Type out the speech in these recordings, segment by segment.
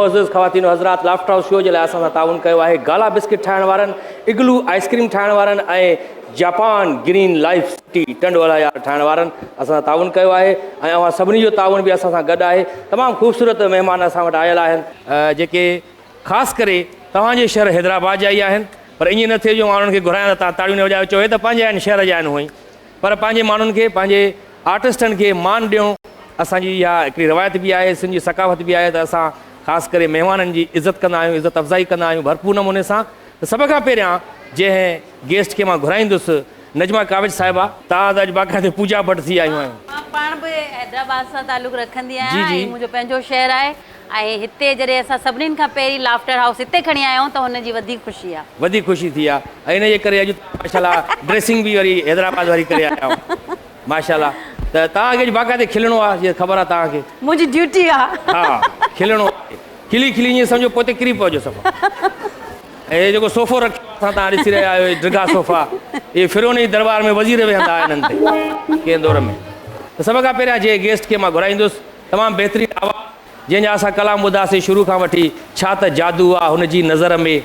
मोअज़्ज़िज़ ख़वातीन हज़रात, laughter house show जे लाइ असां सां ताउन कयो आहे गाला बिस्किट ठाहिण वारनि, इग्लू आइसक्रीम ठाहिण वारनि ऐं जापान ग्रीन लाइफ सिटी टंडवाला यार ठाहिण वारनि असां ताउन कयो आहे ऐं अवां सभिनी जो ताउन बि असां सां गॾु आहे। तमामु ख़ूबसूरत महिमान असां वटि आयल आहिनि जेके ख़ासि करे तव्हांजे शहर हैदराबाद जा ई आहिनि, पर ईअं न थिए जो माण्हुनि खे घुराइण तव्हां ताड़ियूं न वॼायो, चओ हे त पंहिंजे आहिनि शहर जा आहिनि हूअं ई, पर पंहिंजे माण्हुनि खे पंहिंजे आर्टिस्टनि खे मान ॾियूं असांजी इहा हिकिड़ी रवायत बि आहे, सिंधी सकाफ़त बि आहे त असां ख़ासि करे महिमाननि जी इज़त कंदा आहियूं, इज़त अफ़ज़ाई कंदा आहियूं भरपूर नमूने सां। त सभ खां पहिरियां जंहिं गेस्ट खे मां घुराईंदुसि नजमा काविज साहिबा, तव्हां त अॼु बाक़ाइदे पूजा भट्ट थी आयूं आहियूं। मां पाण बि हैदराबाद सां तालुक़ु रखंदी आहियां ऐं मुंहिंजो पंहिंजो शहर आहे ऐं हिते जॾहिं असां सभिनीनि खां पहिरीं लाफ्टर हाउस हिते खणी आया आहियूं त हुनजी वधीक ख़ुशी आहे, वधीक ख़ुशी थी आहे ऐं इन जे करे अॼु माशाल्लाह ड्रेसिंग बि वरी हैदराबाद वारी करे आया आहियूं माशाल्लाह। त तव्हांखे अॼु बाक़ाइदे खिलणो आहे, जीअं ख़बर आहे तव्हांखे मुंहिंजी ड्यूटी आहे। हा खिलणो आहे, खिली खिली ईअं सम्झो पोइ किरी पहुचो सभु। ऐं हे जेको सोफ़ो रखियो असां तव्हां ॾिसी रहिया आहियो, ड्रिगा सोफ़ा, इहे फिरोनी दरबार में वज़ीर वेहंदा आहिनि हिननि ते कंहिं दौर में। त सभ खां पहिरियां जंहिं गेस्ट खे मां घुराईंदुसि तमामु बहितरीनु आवाज़ जंहिंजा असां कलाम ॿुधासीं शुरू खां वठी, छा त जादू आहे हुनजी नज़र में,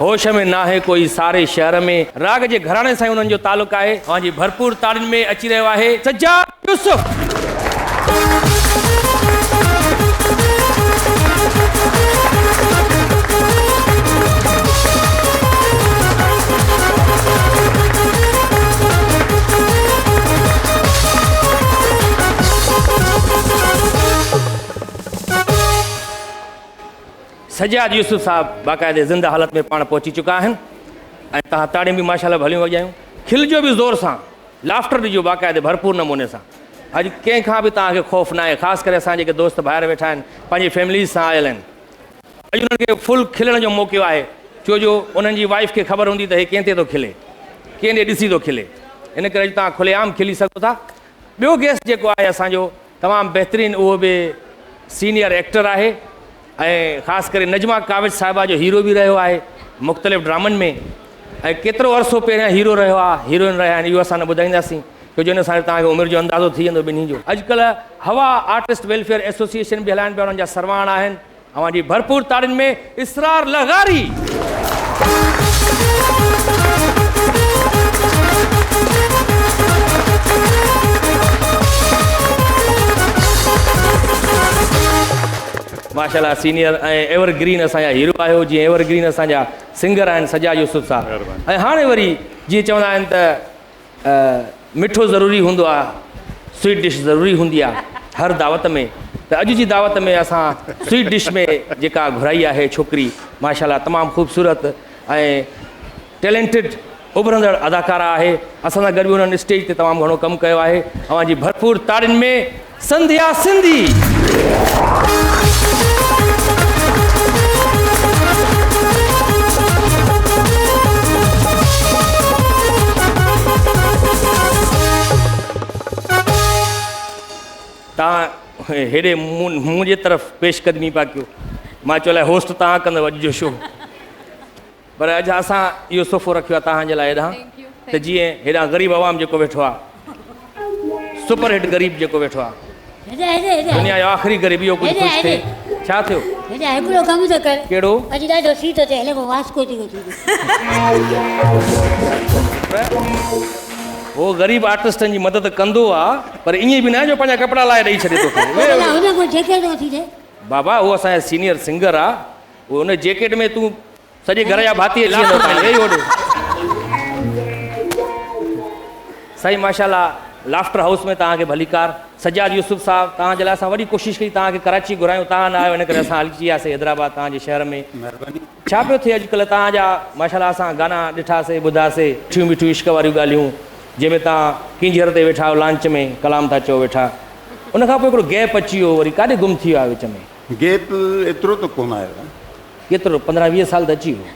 होश में नाहे कोई सारे शहर में, राग जे घराणे सां उन्हनि जो तालुक़ु आहे। तव्हांजी भरपूर ताड़ियुनि में अची रहियो आहे सज्जाद यूसुफ। सज्जाद यूसुफ साहब बाक़ाइदे ज़िंदा हालत में पाण पहुची चुका आहिनि ऐं तव्हां ताड़ियूं बि माशाल्लाह भलियूं वॼायूं, खिलजो बि ज़ोर सां, लाफ्टर ॾिजो बाक़ाइदे भरपूर नमूने सां। अॼु कंहिंखां बि तव्हांखे ख़ौफ़ न आहे, ख़ासि करे असां जेके दोस्त ॿाहिरि वेठा आहिनि पंहिंजी फैमिलीज़ सां आयल आहिनि, अॼु उन्हनि खे फुल खिलण जो मौक़ो आहे, छो जो उन्हनि जी वाइफ खे ख़बर हूंदी त हे कंहिं ते थो खिले, कंहिं ॾे ॾिसी थो खिले, इन करे अॼु तव्हां खुलेआम खिली सघो था। ॿियो गेस्ट जेको आहे असांजो तमामु बहितरीनु, उहो बि सीनियर एक्टर आहे ऐं ख़ासि करे नजमा काविज साहिबा जो हीरो बि रहियो आहे मुख़्तलिफ़ ड्रामनि में, ऐं केतिरो अरसो पहिरियां हीरो रहियो आहे, हीरोइन रहिया आहिनि, इहो असां न ॿुधाईंदासीं छो जो हिन सां तव्हांखे उमिरि जो अंदाज़ो थी वेंदो ॿिन्ही जो। अॼुकल्ह हवा आर्टिस्ट वेलफेयर एसोसिएशन बि हलाइनि पिया, उन्हनि जा सरवाण आहिनि। अवांजी भरपूर ताड़ियुनि में इसरार लग़ारी। माशाल्लाह सीनियर ऐं एवरग्रीन असांजा हीरो आहियो, जीअं एवरग्रीन असांजा सिंगर आहिनि सज्जाद यूसुफ साहब। ऐं हाणे वरी जीअं चवंदा आहिनि त मिठो ज़रूरी हूंदो आहे, स्वीट डिश ज़रूरी हूंदी आहे हर दावत में, त अॼु जी दावत में असां स्वीट डिश में जेका घुराई आहे छोकिरी माशाल्लाह तमामु ख़ूबसूरत ऐं टैलेंटेड उभरंदड़ अदाकारा आहे, असां सां गॾु उन्हनि स्टेज ते तमामु घणो कमु कयो आहे। अवांजी भरपूर ताड़ियुनि में संध्या सिंधी। तव्हां हेॾे मुंहिंजे तरफ़ पेशकदमी पिया कयो, मां चयो लाइ होस्ट तव्हां कंदव अॼु जो शो, पर अॼु असां इहो सोफ़ो रखियो आहे तव्हांजे लाइ हेॾां त जीअं हेॾां ग़रीब आवाम जेको वेठो आहे, सुपर हिट ग़रीब जेको वेठो आहे, दुनिया जो आख़िरी ग़रीब, इहो कुझु ख़ुशि थिए। छा थियो? हिकिड़ो कमु थो कर। कहिड़ो? अॼु ॾाढो सीट ते हले पोइ वास्को थी वठी। उहो ग़रीब आर्टिस्टनि जी मदद कंदो आहे, पर ईअं बि न आहे जो पंहिंजा कपिड़ा लाहे ॾेई छॾे थो। बाबा उहो असांजा सीनियर सिंगर आहे, उहो हुन जैकेट में तूं सॼे घर जा भाती अची वेंदो होॾे। साईं माशाल्लाह लाफ्टर हाउस में तव्हांखे भलीकार। सज्जाद यूसुफ साहब, तव्हांजे लाइ असां वॾी कोशिशि कई तव्हांखे कराची घुरायूं, तव्हां न आयो, इन करे असां हलिजी वियासीं हैदराबाद तव्हांजे शहर में। छा पियो थिए अॼुकल्ह तव्हांजा माशाल्लाह असां गाना ॾिठासीं ॿुधासीं, मिठियूं मिठियूं इश्क वारियूं ॻाल्हियूं, जंहिंमें तव्हां किंजर ते वेठा आहियो लांच में कलाम था चओ वेठा, उनखां पोइ हिकिड़ो गैप अची वियो, वरी काॾे गुम थी वियो आहे विच में? गैप एतिरो त कोन आयो, केतिरो 15-20 साल त अची वियो,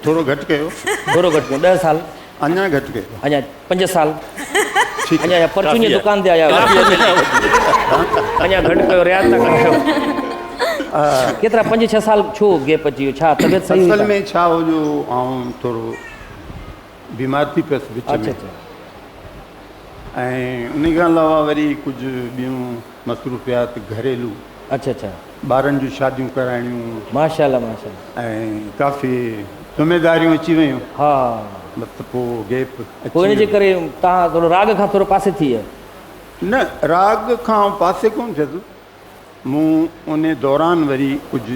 थोरो घटि कयो, थोरो घटि कयो, 10 साल अञा घटि कयो, अञा 5 साल, अञा परचून जी दुकान ते आया अञा घटि कयो, रियाज़ था कयो, केतिरा 5-6 साल छो गैप अची वियो? छा तबियत सही? असल में छा हो जो आउं थोरो बीमार थी पियसि विच में, ऐं उन खां अलावा वरी कुझु ॿियूं मसरूफ़ियात घरेलू अच्छा अच्छा, ॿारनि जूं शादियूं कराइणियूं माशाल्लाह माशाल्लाह। ऐं काफ़ी ज़िम्मेदारियूं अची वियूं, हा, मतिलबु पोइ गैप पोइ इन जे करे तव्हां थोरो राग खां थोरो पासे थी वियो। न राग खां पासे कोन थियसि, मूं उन दौरान वरी कुझु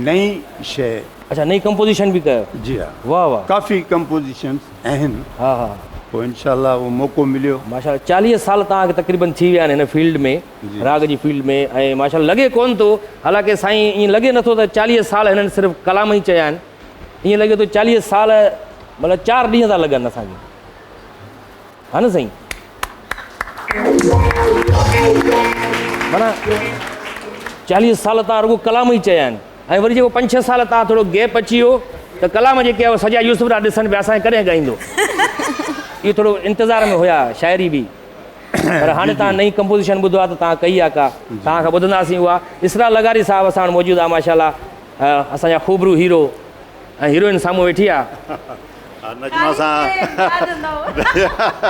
नई शइ। अच्छा, नई कंपोजिशन बि कयो? जी हा, वाह वाह, काफ़ी कंपोजिशन्स आहिनि। हा हा, पोइ इंशाल्लाह उहो मौक़ो मिलियो। माशाल्लाह 40 साल तव्हांखे तक़रीबन थी विया आहिनि हिन फील्ड में, जी। राग जी फील्ड में, ऐं माशाल्लाह लॻे कोन थो, हालांकि साईं ईअं लॻे नथो त 40 साल हिननि सिर्फ़ु कलाम ई चया आहिनि, ईअं लॻे थो 40 साल मतिलबु 4 ॾींहं था लॻनि असांखे, हा न साईं? माना 40 साल तव्हां रुॻो कलाम ई चया आहिनि, ऐं वरी जेको 5-6 साल तव्हां थोरो गैप अची वियो त कलाम जेके आहे सॼा यूसुफ था ॾिसनि पिया, असांखे कॾहिं ॻाईंदो, इहो थोरो इंतज़ार में हुया शाइरी बि। पर हाणे तव्हां नई कंपोजिशन ॿुधो आहे त तव्हां कई आहे का, तव्हां खां ॿुधंदासीं उहा। इसरा लगारी साहिबु असां वटि मौजूदु आहे माशाल्लाह, असांजा ख़ूबरू हीरो ऐं हीरोइन साम्हूं वेठी आहे। नजमा सां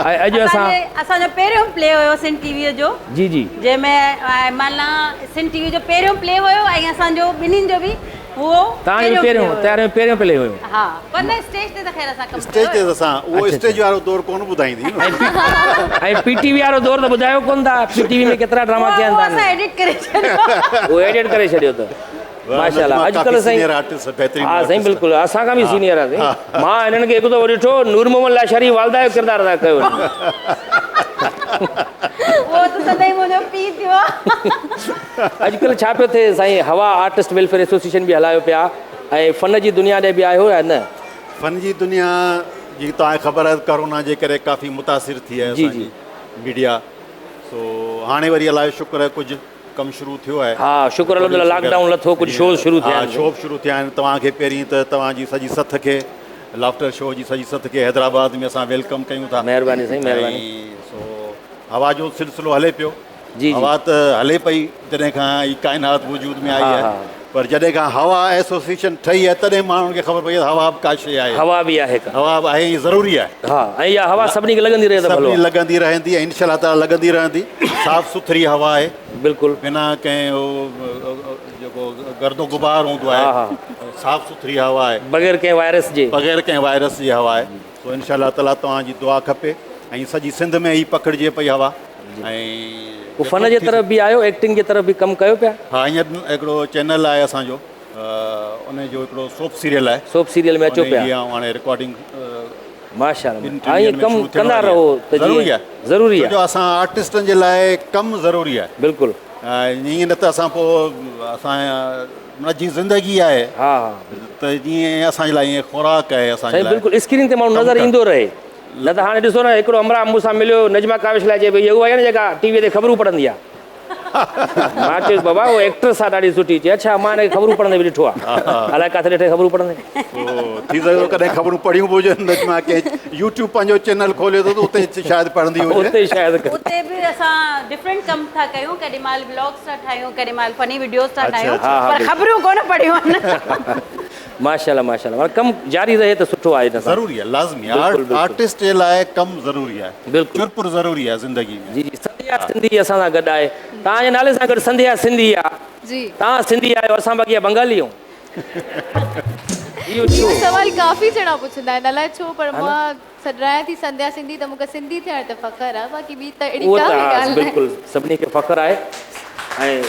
ऐं अॼु असां असांजो पहिरियों प्ले हुयो सिन टीवीअ जो, जी जी, जंहिंमें माना सिन टीवी जो पहिरियों प्ले हुयो, ऐं असांजो ॿिन्हिनि जो बि उहो तव्हांजो पहिरियों प्ले हुयो। हा, पर न स्टेज ते त ख़ैर असां कमु स्टेज ते असां उहो स्टेज वारो दौर कोन ॿुधाईंदी न। ऐं पीटीवी वारो दौर त ॿुधायो कोन था, पीटीवी में केतिरा ड्रामा कया असां आहिनि, एडिट करे छॾियो, उहो एडिट करे छॾियो त माशाल्लाह। अॼुकल्ह साईं, हा साईं बिल्कुलु, असां खां बि सीनियर आहे साईं। मां हिननि खे हिकु दफ़ो ॾिठो, नूर मोहम्मद लाशारी वालदा जो किरदारु अदा कयो। उहो त सदाईं मुंहिंजो पीउ थियो आहे। अॼुकल्ह छा पियो थिए साईं, हवा आर्टिस्ट वेलफेयर एसोसिएशन बि हलायो पिया, ऐं फ़न जी दुनिया ॾे बि आयो या न? फ़न जी दुनिया जी तव्हांखे ख़बर आहे कोरोना जे करे काफ़ी मुतासिर थी आहे जी जी, मीडिया। सो हाणे वरी अलाए शुक्र आहे कुझु कमु शुरू थियो आहे। हा शुक्र अल्लाह, लॉकडाउन लथो, कुझु शो शुरू थिया आहिनि। शो शुरू थिया आहिनि। तव्हांखे पहिरीं त तव्हांजी सॼी सथ खे, लाफ्टर शो जी सॼी सथ खे हैदराबाद में असां वेलकम कयूं था। महिरबानी साईं, महिरबानी। सो हवा जो सिलसिलो हले पियो। जी, हवा त हले पई जॾहिं खां ई काइनात वजूद में आई आहे, पर जॾहिं खां हवा एसोसिएशन ठही आहे तॾहिं माण्हुनि खे ख़बर पई आहे हवा बि का शइ आहे, हवा बि आहे, हवा बि आहे, ज़रूरी आहे। हा, ऐं इहा हवा सभिनी खे लॻंदी रहे त भलो, सभिनी लॻंदी रहंदी ऐं इंशाअल्लाह ताला लॻंदी रहंदी। साफ़ सुथरी हवा आहे, बिल्कुलु, बिना कंहिं जेको गर्दो गुबार हूंदो आहे, साफ़ सुथरी हवा आहे, बग़ैर कंहिं वायरस जे, बग़ैर कंहिं वायरस जी हवा आहे। सो इंशाअल्लाह ताला तव्हांजी दुआ खपे, ऐं सॼी सिंध में ई पकड़िजे पई हवा। ऐं फ़न जे तरफ़ बि आयो, एक्टिंग जे तरफ़ बि कमु कयो पिया? हा, हींअर हिकिड़ो चैनल आहे असांजो, उन जो हिकिड़ो सोप सीरियल आहे, सोप सीरियल में अचो पिया, हाणे रिकॉर्डिंग माशाल्लाह। ऐं कमु कंदा रहो त ज़रूरी आहे, ज़रूरी आहे, जो असां आर्टिस्टनि जे लाइ कमु ज़रूरी आहे। बिल्कुलु, ईअं न त असां पोइ असां जी ज़िंदगी आहे, हा त जीअं असांजे लाइ ईअं खुराक आहे असांजे लाइ। बिल्कुलु, स्क्रीन ते माण्हू नज़र ईंदो रहे, न त हाणे ॾिसो न, हिकिड़ो अमरा मूंसां मिलियो, नजमा काविश लाइ चए भई इहा उहा आहे न जेका टीवीअ ते ख़बरूं पढ़ंदी आहे। मां चयुसि बाबा उहा एक्ट्रेस आहे ॾाढी सुठी। चए अच्छा, मां हिनखे ख़बरूं पढ़ंदे बि ॾिठो आहे, अलाए किथे ॾिठे ख़बरूं पढ़ंदे। थी सघे कॾहिं ख़बरूं पढ़ियूं बि हुजनि, नजमा कंहिं यूट्यूब पंहिंजो चैनल खोलियो त उते शायदि पढ़ंदी हुजे, उते शायदि। उते बि असां डिफरेंट कम था कयूं, केॾी महिल ब्लॉग्स था ठाहियूं, केॾी महिल फनी वीडियोस था ठाहियूं, पर ख़बरूं कोन पढ़ियूं आहिनि। माशाल्लाह माशाल्लाह, कमु जारी रहे त सुठो आहे। ज़रूरी आहे, लाज़मी आहे, आर्टिस्ट जे लाइ कमु ज़रूरी आहे, बिल्कुलु चुरपुर ज़रूरी आहे ज़िंदगी में। जी जी, संध्या सिंधी असां सां गॾु आहे, तव्हांजे नाले सां गॾु संध्या सिंधी आहे जी, तव्हां सिंधी आहियो, असां बाक़ी बंगाली आहियूं। इहो सवाल काफ़ी ॼणा पुछंदा आहिनि, अलाए छो, पर मां सॾायां थी संध्या सिंधी, त मूंखे सिंधी थियण ते फ़ख़्रु आहे, बाक़ी ॿी त अहिड़ी का ॻाल्हि नाहे। बिल्कुलु सभिनी खे फ़ख़्रु आहे। ऐं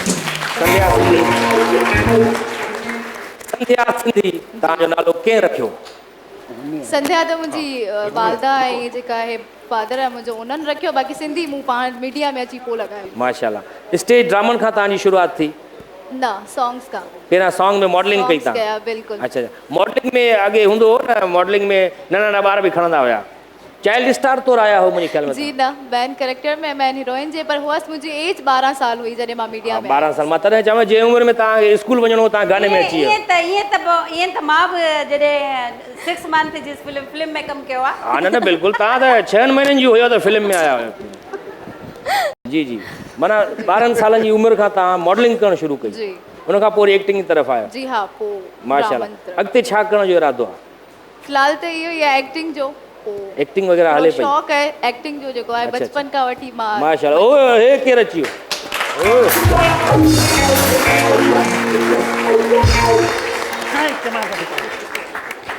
संध्या सिंधी तव्हांजो नालो कंहिं रखियो? संध्या त मुंहिंजी वालदा ऐं जेका आहे फादर आहे मुंहिंजो, उन्हनि रखियो, बाक़ी सिंधी मूं पाण मीडिया में अची पोइ लॻायो। माशाल्लाह। स्टेज ड्रामनि खां तव्हांजी शुरूआति थी? न, सॉन्ग्स खां। पहिरियां सॉन्ग में मॉडलिंग कई तव्हां? बिल्कुलु। अच्छा, मॉडलिंग में अॻे हूंदो हो न, मॉडलिंग में नंढा ॿार बि खणंदा हुया, चाइल्ड स्टार तौरु आया हो मुंहिंजे ख्याल में? जी न, मेन कैरेक्टर में, मेन हीरोइन जे, पर हुअसि मुंहिंजी एज 12 साल हुई जॾहिं मां मीडिया में। 12 साल, मां तॾहिं चवां जंहिं उमिरि में तव्हांखे स्कूल वञिणो हो तव्हां गाने में अची वियो। ईअं त मां बि जॾहिं 6 मंथ जी फिल्म में कमु कयो आहे। हा, न बिल्कुलु, तव्हां त 6 महीननि जी हुयो त फिल्म में आया हुयो। जी जी, माना 12 सालनि जी उमिरि खां तव्हां मॉडलिंग करणु शुरू कई, उन खां पोइ एक्टिंग जी तरफ़ आयो? जी हा, पोइ माशाल्लाह। अॻिते छा करण जो इरादो आहे? फ़िलहाल त इहो ई आहे, एक्टिंग जो। एक्टिंग वग़ैरह हले पई? शौक़ु आहे एक्टिंग जो, जेको आहे बचपन खां वठी मां। माशाल्लाह। ओ हे केरु अची वियो?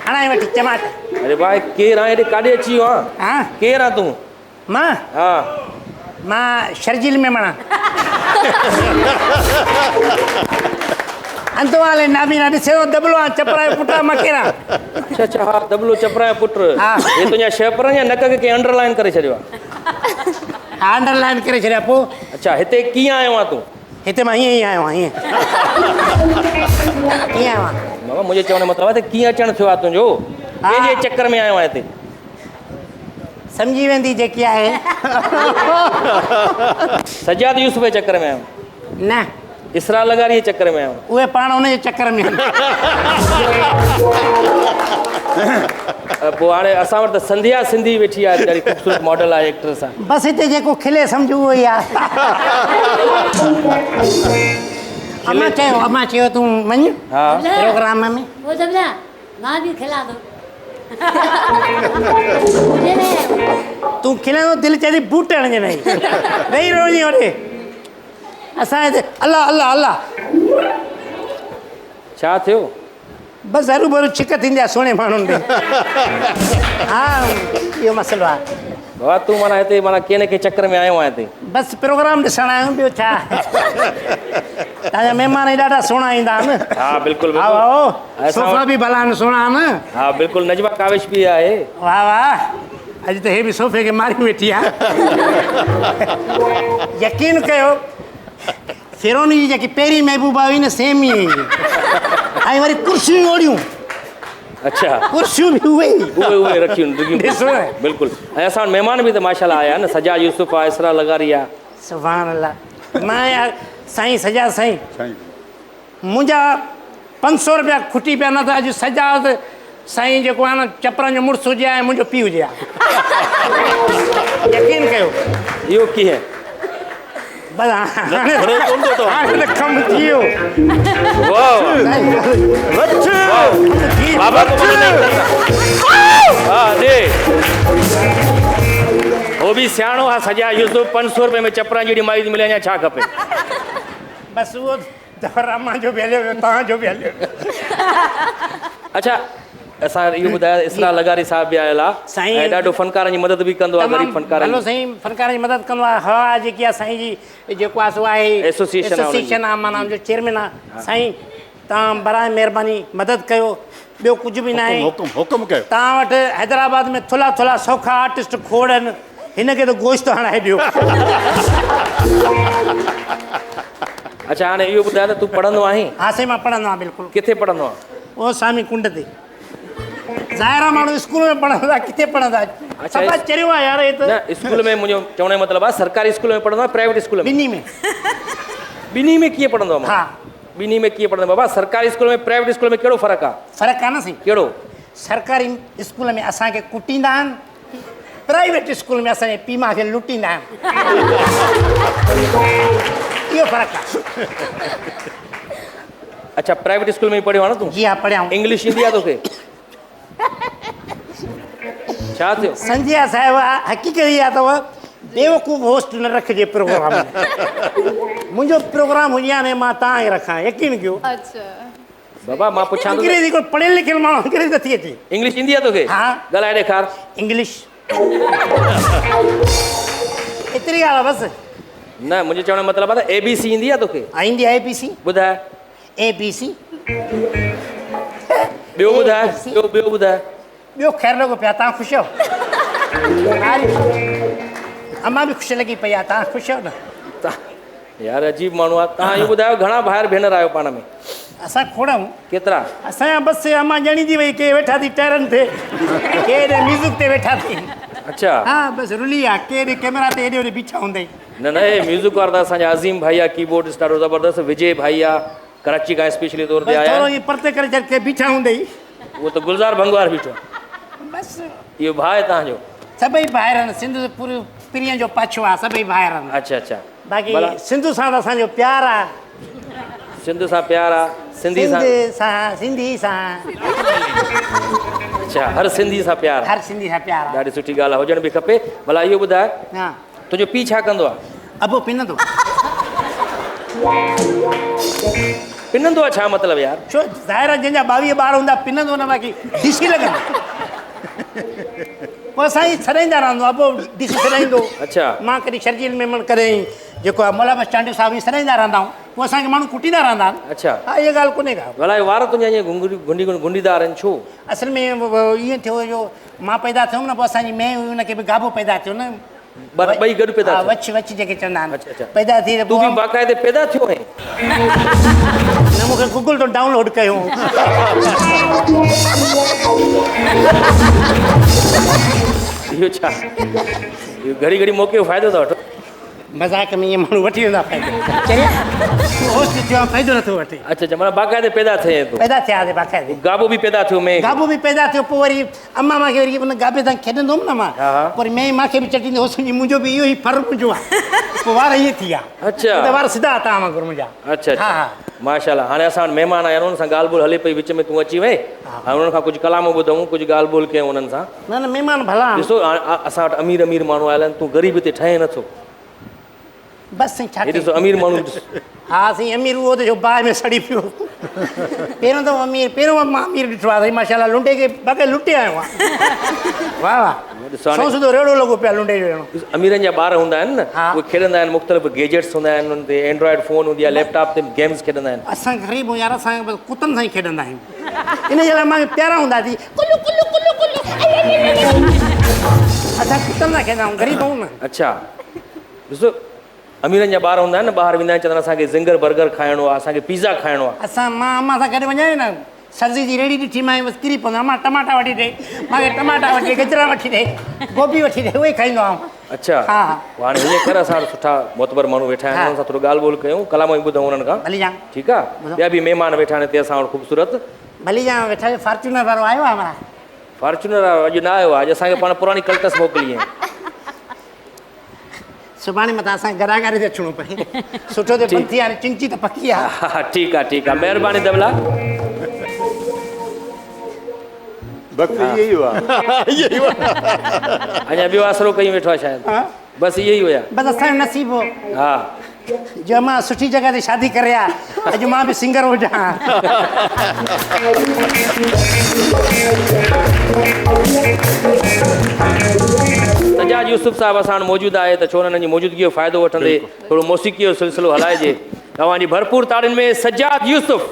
हाणे वठी टमाटा अरे भाई केर आहे हेॾे काॾे अची वियो आहे हाँ केर आहे तूं मां हा मां शर्जिल में मणा अंत वाले नाबीना ॾिसे दबलो आहे चपरा जो पुट मां केरा अच्छा अच्छा हा दबलो चपरा पुट हा। हे तुंहिंजा शेपर या नक खे अंडरलाइन करे छॾियो आहे अंडरलाइन करे छॾिया पोइ अच्छा हिते कीअं आयो आहे तूं हिते मां हीअं ई आयो आहियां हीअं हीअं आयो आहियां बाबा मुंहिंजे चवण जो मतिलबु आहे त कीअं अचणु थियो आहे तुंहिंजो हा। कंहिंजे चक्कर में आयो आहे हिते सम्झी वेंदी जेकी आहे सजाद यूसुफ जे चक्कर में आयो न इसरा लगारी जे चक्कर में आयो उहे पाण उन जे चक्कर में आहिनि। पोइ हाणे असां वटि त संध्या सिंधी वेठी आहे ॾाढी ख़ूबसूरत मॉडल आहे एक्ट्रेस आहे बसि हिते जेको खिले सम्झ उहो ई आहे अम्मा चयो तूं वञ हा प्रोग्राम में वो समझा मां भी खिला दो मुझे नहीं तूं खिलंदो दिलि चए थी बूट हणजे नहीं वेही रोजी होॾे असां हिते अलाह अलाह अलाह छा थियो बसि हरू भरू छिक थींदी आहे सुहिणे माण्हुनि ते हा इहो मसइलो आहे बाबा तूं माना हिते माना कंहिं न कंहिं चक्कर में आयो आहे हिते बसि प्रोग्राम ॾिसणु आहियूं ॿियो छा तव्हांजा महिमान ॾाढा सुहिणा ईंदा आहिनि हा बिल्कुलु हा बिल्कुलु वाह असां सोफ़ा बि भला आहिनि सुहिणा आहिनि हा बिल्कुलु नजमा काविश बि आहे वाह वाह अॼु त हे बि सोफ़े खे मारी वेठी आहे यकीन कयो फिरोनी जी जेकी पहिरीं महबूबा हुई न सेम ई हुई ऐं वरी कुर्सियूं ओढ़ियूं अच्छा कुर्सियूं बि उहे ई उहे रखियूं आहिनि ॾिसो बिल्कुलु ऐं असां वटि महिमान बि त माशाल्लाह आया आहिनि सजा यूसुफ आहे इसरा लगारी आहे सुभाणे अलाह मां यार साईं सजा साईं साईं मुंहिंजा 500 रुपया खुटी पिया न त अॼु सजाद साईं जेको आहे न चपरनि जो मुड़ुसु हुजे ऐं मुंहिंजो पीउ हुजे यकीन कयो इहो कीअं बस हाणे त कमु थी वियो बाबा को मदद नहीं करता हाँ दे वो भी सियाणो आहे सजा यूसुफ 500 रुपए में चपरा जहिड़ी माई थी मिले अञा छा खपे बसि उहो दौरामा जो बि हलियो वियो तव्हांजो बि हलियो वियो अच्छा असां इहो ॿुधायो इसरा लगारी साहिब बि आयल आहे साईं ऐं ॾाढो फनकारनि जी मदद बि कंदो आहे ग़रीब फनकारनि हलो जी साईं फनकारनि जी मदद कंदो आहे हवा जेकी आहे साईं जी जेको आहे सो आहे एसोसिएशन आहे माना जो चेयरमैन आहे साईं तव्हां बराए महिरबानी मदद कयो ॿियो कुझु बि न आहे हुकुम कयो तव्हां वटि हैदराबाद में थुला थुला सौखा आर्टिस्ट खोड़ आहिनि हिनखे त गोश्त हणाए ॾियो अच्छा हाणे इहो ॿुधायो त तूं पढ़ंदो आहीं हा साईं मां पढ़ंदो आहियां बिल्कुलु किथे पढ़ंदो आहे उहो स्वामी कुंड ते ज़ाहिरा माण्हू स्कूल में पढ़ंदा किथे पढ़ंदा सफ़ा चरियो आहे यार हे त न स्कूल में मुंहिंजो चवण जो मतिलबु आहे सरकारी स्कूल में पढ़ंदो आहे प्राइवेट स्कूल में ॿिन्ही में ॿिन्ही में कीअं पढ़ंदो आहे हा ॿिन्ही में कीअं पढ़ंदो बाबा सरकारी स्कूल में प्राइवेट स्कूल में कहिड़ो फ़र्क़ु आहे फ़र्क़ु आहे न साईं कहिड़ो सरकारी स्कूल में असांखे कुटींदा आहिनि प्राइवेट स्कूल में असांजे पीउ माउ खे लुटींदा आहिनि इहो फ़र्क़ु आहे अच्छा प्राइवेट स्कूल में ई पढ़ियो आहे न तूं जी हा पढ़िया इंग्लिश ईंदी आहे तोखे छा थियो संजय साहिब हक़ीक़त इहा अथव बेवकूफ़ होस्ट न रखिजे प्रोग्राम में मुंहिंजो प्रोग्राम हुजे हा न मां तव्हां खे रखां यकीन कयो अच्छा बाबा मां पुछां थो अंग्रेजी को पढ़ियल लिखियल माण्हू अंग्रेजी नथी अचे इंग्लिश ईंदी आहे तोखे हा ॻाल्हाए ॾेखार इंग्लिश एतिरी ॻाल्हि आहे बसि न मुंहिंजे चवण जो मतिलबु आहे त ABC ईंदी आहे तोखे ईंदी आहे ABC ॿुधाए ABC ॿियो ॿुधाए ॿियो ॿुधाए ॿियो ख़ैरु लॻो पिया तव्हां ख़ुशि आहियो अम्मा बि ख़ुशि लॻी पई आहे तव्हां ख़ुशि आहियो न यार अजीब माण्हू आहे तव्हां इहो ॿुधायो घणा भाइर भेनर आहियो पाण में असां खोड़ूं केतिरा असांजा बसि अम्मा ॼणी थी वई के वेठा थी टायरनि ते केरु म्यूज़िक ते वेठा थी अच्छा हा बसि रुली आहे केरु कैमरा ते हेॾे होॾे बीठा हूंदा न न हे म्यूज़िक वारा त असांजा अज़ीम भाई आहे कीबोर्ड ॾाढो ज़बरदस्त विजय भाई आहे कराची खां स्पेशली तौर ते आया थोरो इहो परते करे छॾ के बीठा हूंदा ई उहो त गुलज़ार भंगवार बीठो आहे बसि इहो भाउ आहे तव्हांजो सभई ॿाहिरि आहिनि सिंध पूरी पीढ़ीअ जो पाछो आहे सभई ॿाहिरि आहिनि अच्छा अच्छा बाक़ी भला सिंधु सां त असांजो प्यारु आहे सिंध सां प्यार आहे सिंधी सां सिंधी सां अच्छा हर सिंधी सां प्यार आहे हर सिंधी सां प्यारु आहे ॾाढी सुठी ॻाल्हि आहे हुजण बि खपे भला इहो ॿुधाए हा तुंहिंजो पीउ छा कंदो आहे अबो पिनंदो पिनंदो आहे छा मतिलबु यार? छो ज़ाहिर आहे जंहिंजा 22 ॿार हूंदा पिनंदो न बाक़ी ॾिसी लॻंदो पोइ साईं छॾाईंदा रहंदो आहे पोइ ॾिसी छॾाईंदो। अच्छा। मां कॾहिं शर्जील में मन करे जेको आहे मोला बस चांडियो साहिब ई छॾाईंदा रहंदा आहियूं पोइ असांखे माण्हू कुटींदा रहंदा आहिनि। अच्छा। हा इहा ॻाल्हि कोन्हे का। भला हे वार तुंहिंजा ईअं गुंडीदार आहिनि छो? असल में ईअं थियो जो मां पैदा थियुमि न पोइ असांजी मैं हुई हुनखे बि गाबो पैदा थियो न। ॿई गॾु पैदा हा, थियो? वछ वछ जेके चवंदा आहिनि। अच्छा, अच्छा। पैदा थी त तूं बि पोइ बाक़ाइदे पैदा थियो आहीं? न मूंखे गूगल तो डाउनलोड कयो। इहो छा? इहो घड़ी घड़ी मौक़े जो फ़ाइदो था वठो? मज़ाक में ईअं माण्हू वठी वेंदा फ़ाइदो। होस्ट थियो आहे फ़ाइदो नथो वठे। अच्छा अच्छा, माना बाक़ाइदे पैदा थिए तूं? पैदा थियासीं बाक़ाइदे। गाबो बि पैदा थियो में? गाबो बि पैदा थियो पोइ वरी अम्मा मूंखे वरी उन गाबे सां खेॾंदो हुअमि न मां। हा, हा। वरी मैं मूंखे बि चटींदी हुअसि मुंहिंजो बि इहो ई फर्क़ु मुंहिंजो आहे। पोइ वार ईअं थी विया। अच्छा। त वार सिधा था वांगुरु मुंहिंजा। अच्छा हा हा। माशाल्लाह। हाणे असां वटि महिमान आया आहिनि, उन्हनि सां ॻाल्हि ॿोल हले पई, विच में तूं अची वए ऐं उन्हनि खां कुझु कलाम ॿुधूं, कुझु ॻाल्हि ॿोल कयूं उन्हनि सां। न न महिमान भला आहिनि। ॾिसो असां वटि अमीर अमीर माण्हू आयल आहिनि, तूं ग़रीब हिते ठहे नथो। बसि साईं छा हे कयूं? ॾिसो अमीर माण्हू ॾिस। हा साईं अमीर उहो त जो बाहि में सड़ी पियो। पहिरियों त पहिरियों मां अमीर ॾिठो आहे साईं माशाल्लाह लुंडे खे बग़ैर लुटे आयो आहे। वाह वाह। ॾिसो हाणे सौ सिधो रेड़ो लॻो पिया लुंडे जो ॼणो। अमीरनि जा ॿार हूंदा आहिनि न, हा। उहे खेॾंदा आहिनि, मुख़्तलिफ़ गैजेट्स हूंदा आहिनि, उन्हनि ते एंड्रॉइड फ़ोन हूंदी आहे, लैपटॉप ते गेम्स खेॾंदा आहिनि। असां ग़रीब आहियूं यार, असां बसि कुतनि सां ई खेॾंदा आहियूं। इन जे लाइ मां प्यारा हूंदासीं कुल्लू कुल्लू कुल्लू कुल्लू। असां कुतनि सां खेॾंदा आहियूं, ग़रीब आहियूं न। अच्छा। ॾिसो अमीरनि जा ॿार हूंदा आहिनि न, ॿाहिरि वेंदा आहिनि, चवंदा आहिनि असांखे ज़िंगर बर्गर खाइणो आहे, असांखे पिज़्ज़ा खाइणो आहे। असां मां अम्मा सां गॾु वञां न सब्जी जी रेड़ी ॾिठी मां बसि किरी पवंदो अम्मा टमाटा वठी ॾे, मूंखे टमाटा वठी ॾे, गजरा वठी ॾे, गोभी वठी ॾे, उहे ई खाईंदो आहियां। अच्छा। हा। हाणे हीअं कर, असां वटि सुठा मोतबर माण्हू वेठा आहिनि, उन्हनि सां थोरो ॻाल्हि ॿोल कयूं, कलाम ई ॿुधूं उन्हनि खां। भली जां ठीकु आहे? ॿिया बि महिमान वेठा आहिनि हिते असां वटि ख़ूबसूरत। भली जां वेठा फॉर्चूनर वारो आयो आहे हमारा? फॉर्चूनर अॼु न आयो आहे, अॼु असांखे पाण पुराणी कल्टस मोकिली आहे। सुभाणे मथां असांखे घराघारे ते अचिणो पए। सुठो ते पंथी हाणे चिंची त पकी आहे। हा ठीकु आहे ठीकु आहे, महिरबानी दबला। बस इहो ई हुआ। अञा ॿियो आसिरो कयूं वेठो आहे शायदि? हा? बसि इहे ई हुया? बसि असांजो नसीबु हो हा। जो मां सुठी जॻह ते शादी करे आ, अॼु मां बि सिंगर हुजां। सजाद यूसुफ साहब असां वटि मौजूदु आहे, त छो हुननि जी मौजूदगी जो फ़ाइदो वठंदे थोरो मौसीक़ी जो सिलसिलो हलाइजे। तव्हांजी भरपूर ताड़ियुनि में Sajjad Yousuf.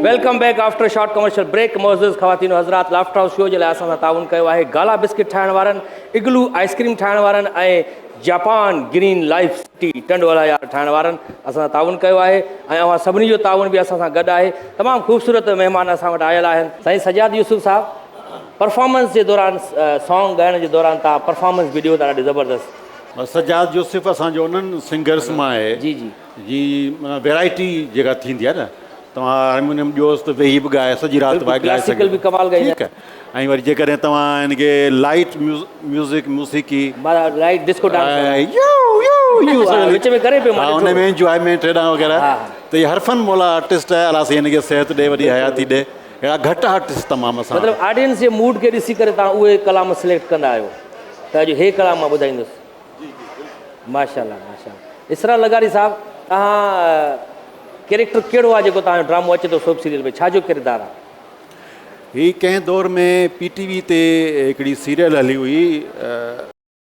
Welcome back after short commercial break. मोज़िज़ ख़वातीन हज़रात, लाफ्टर हाउस शो जे लाइ असां सां ताउन कयो आहे गाला बिस्किट ठाहिण वारनि, इग्लू आइस्क्रीम ठाहिण वारनि ऐं जापान ग्रीन लाइफ सिटी टंडवाला यार ठाहिण वारनि असां सां ताउन कयो आहे ऐं अवां सभिनी जो ताउन बि असां सां गॾु आहे। तमामु ख़ूबसूरत महिमान असां वटि आयल आहिनि। साईं सजाद यूसुफ साहब, परफॉर्मेंस जे दौरान सॉन्ग ॻाइण जे दौरान तव्हां परफॉर्मेंस बि ॾियो था ॾाढी ज़बरदस्त। सजाद यूसुफ असांजो उन्हनि सिंगर्स मां आहे जी जी जी, माना वैराइटी जेका थींदी आहे न, तव्हां हारमोनियम ॾियोसि त वेही बि ॻाए, सॼी राति ॻाए क्लासिकल बि कमाल ॻाईंदा ठीकु आहे। ऐं वरी जेकॾहिं तव्हां हिनखे लाइट म्यूज़िक मूसीक़ी लाइट डिस्को डांस विच में करे पियो हा, हुन में इंजॉयमेंट हेॾां वग़ैरह, त इहे हरफन मौला आर्टिस्ट आहे। अलाह साईं हिनखे सिहत ॾे, वॾी हयाती ॾे। अहिड़ा घटि आर्टिस्ट तमामु असां मतिलबु ऑडियंस जे मूड खे ॾिसी करे तव्हां उहे कलाम सिलेक्ट कंदा आहियो, त अॼु हे कलाम मां ॿुधाईंदुसि। माशाल्लाह माशाल्लाह। इसरा लगारी साहब, तव्हां कैरेक्टर कहिड़ो आहे जेको तव्हांजो ड्रामो अचे थो सोप सीरियल में, छा जो किरदारु आहे? ही कंहिं दौर में PTV ते हिकिड़ी सीरियल हली हुई,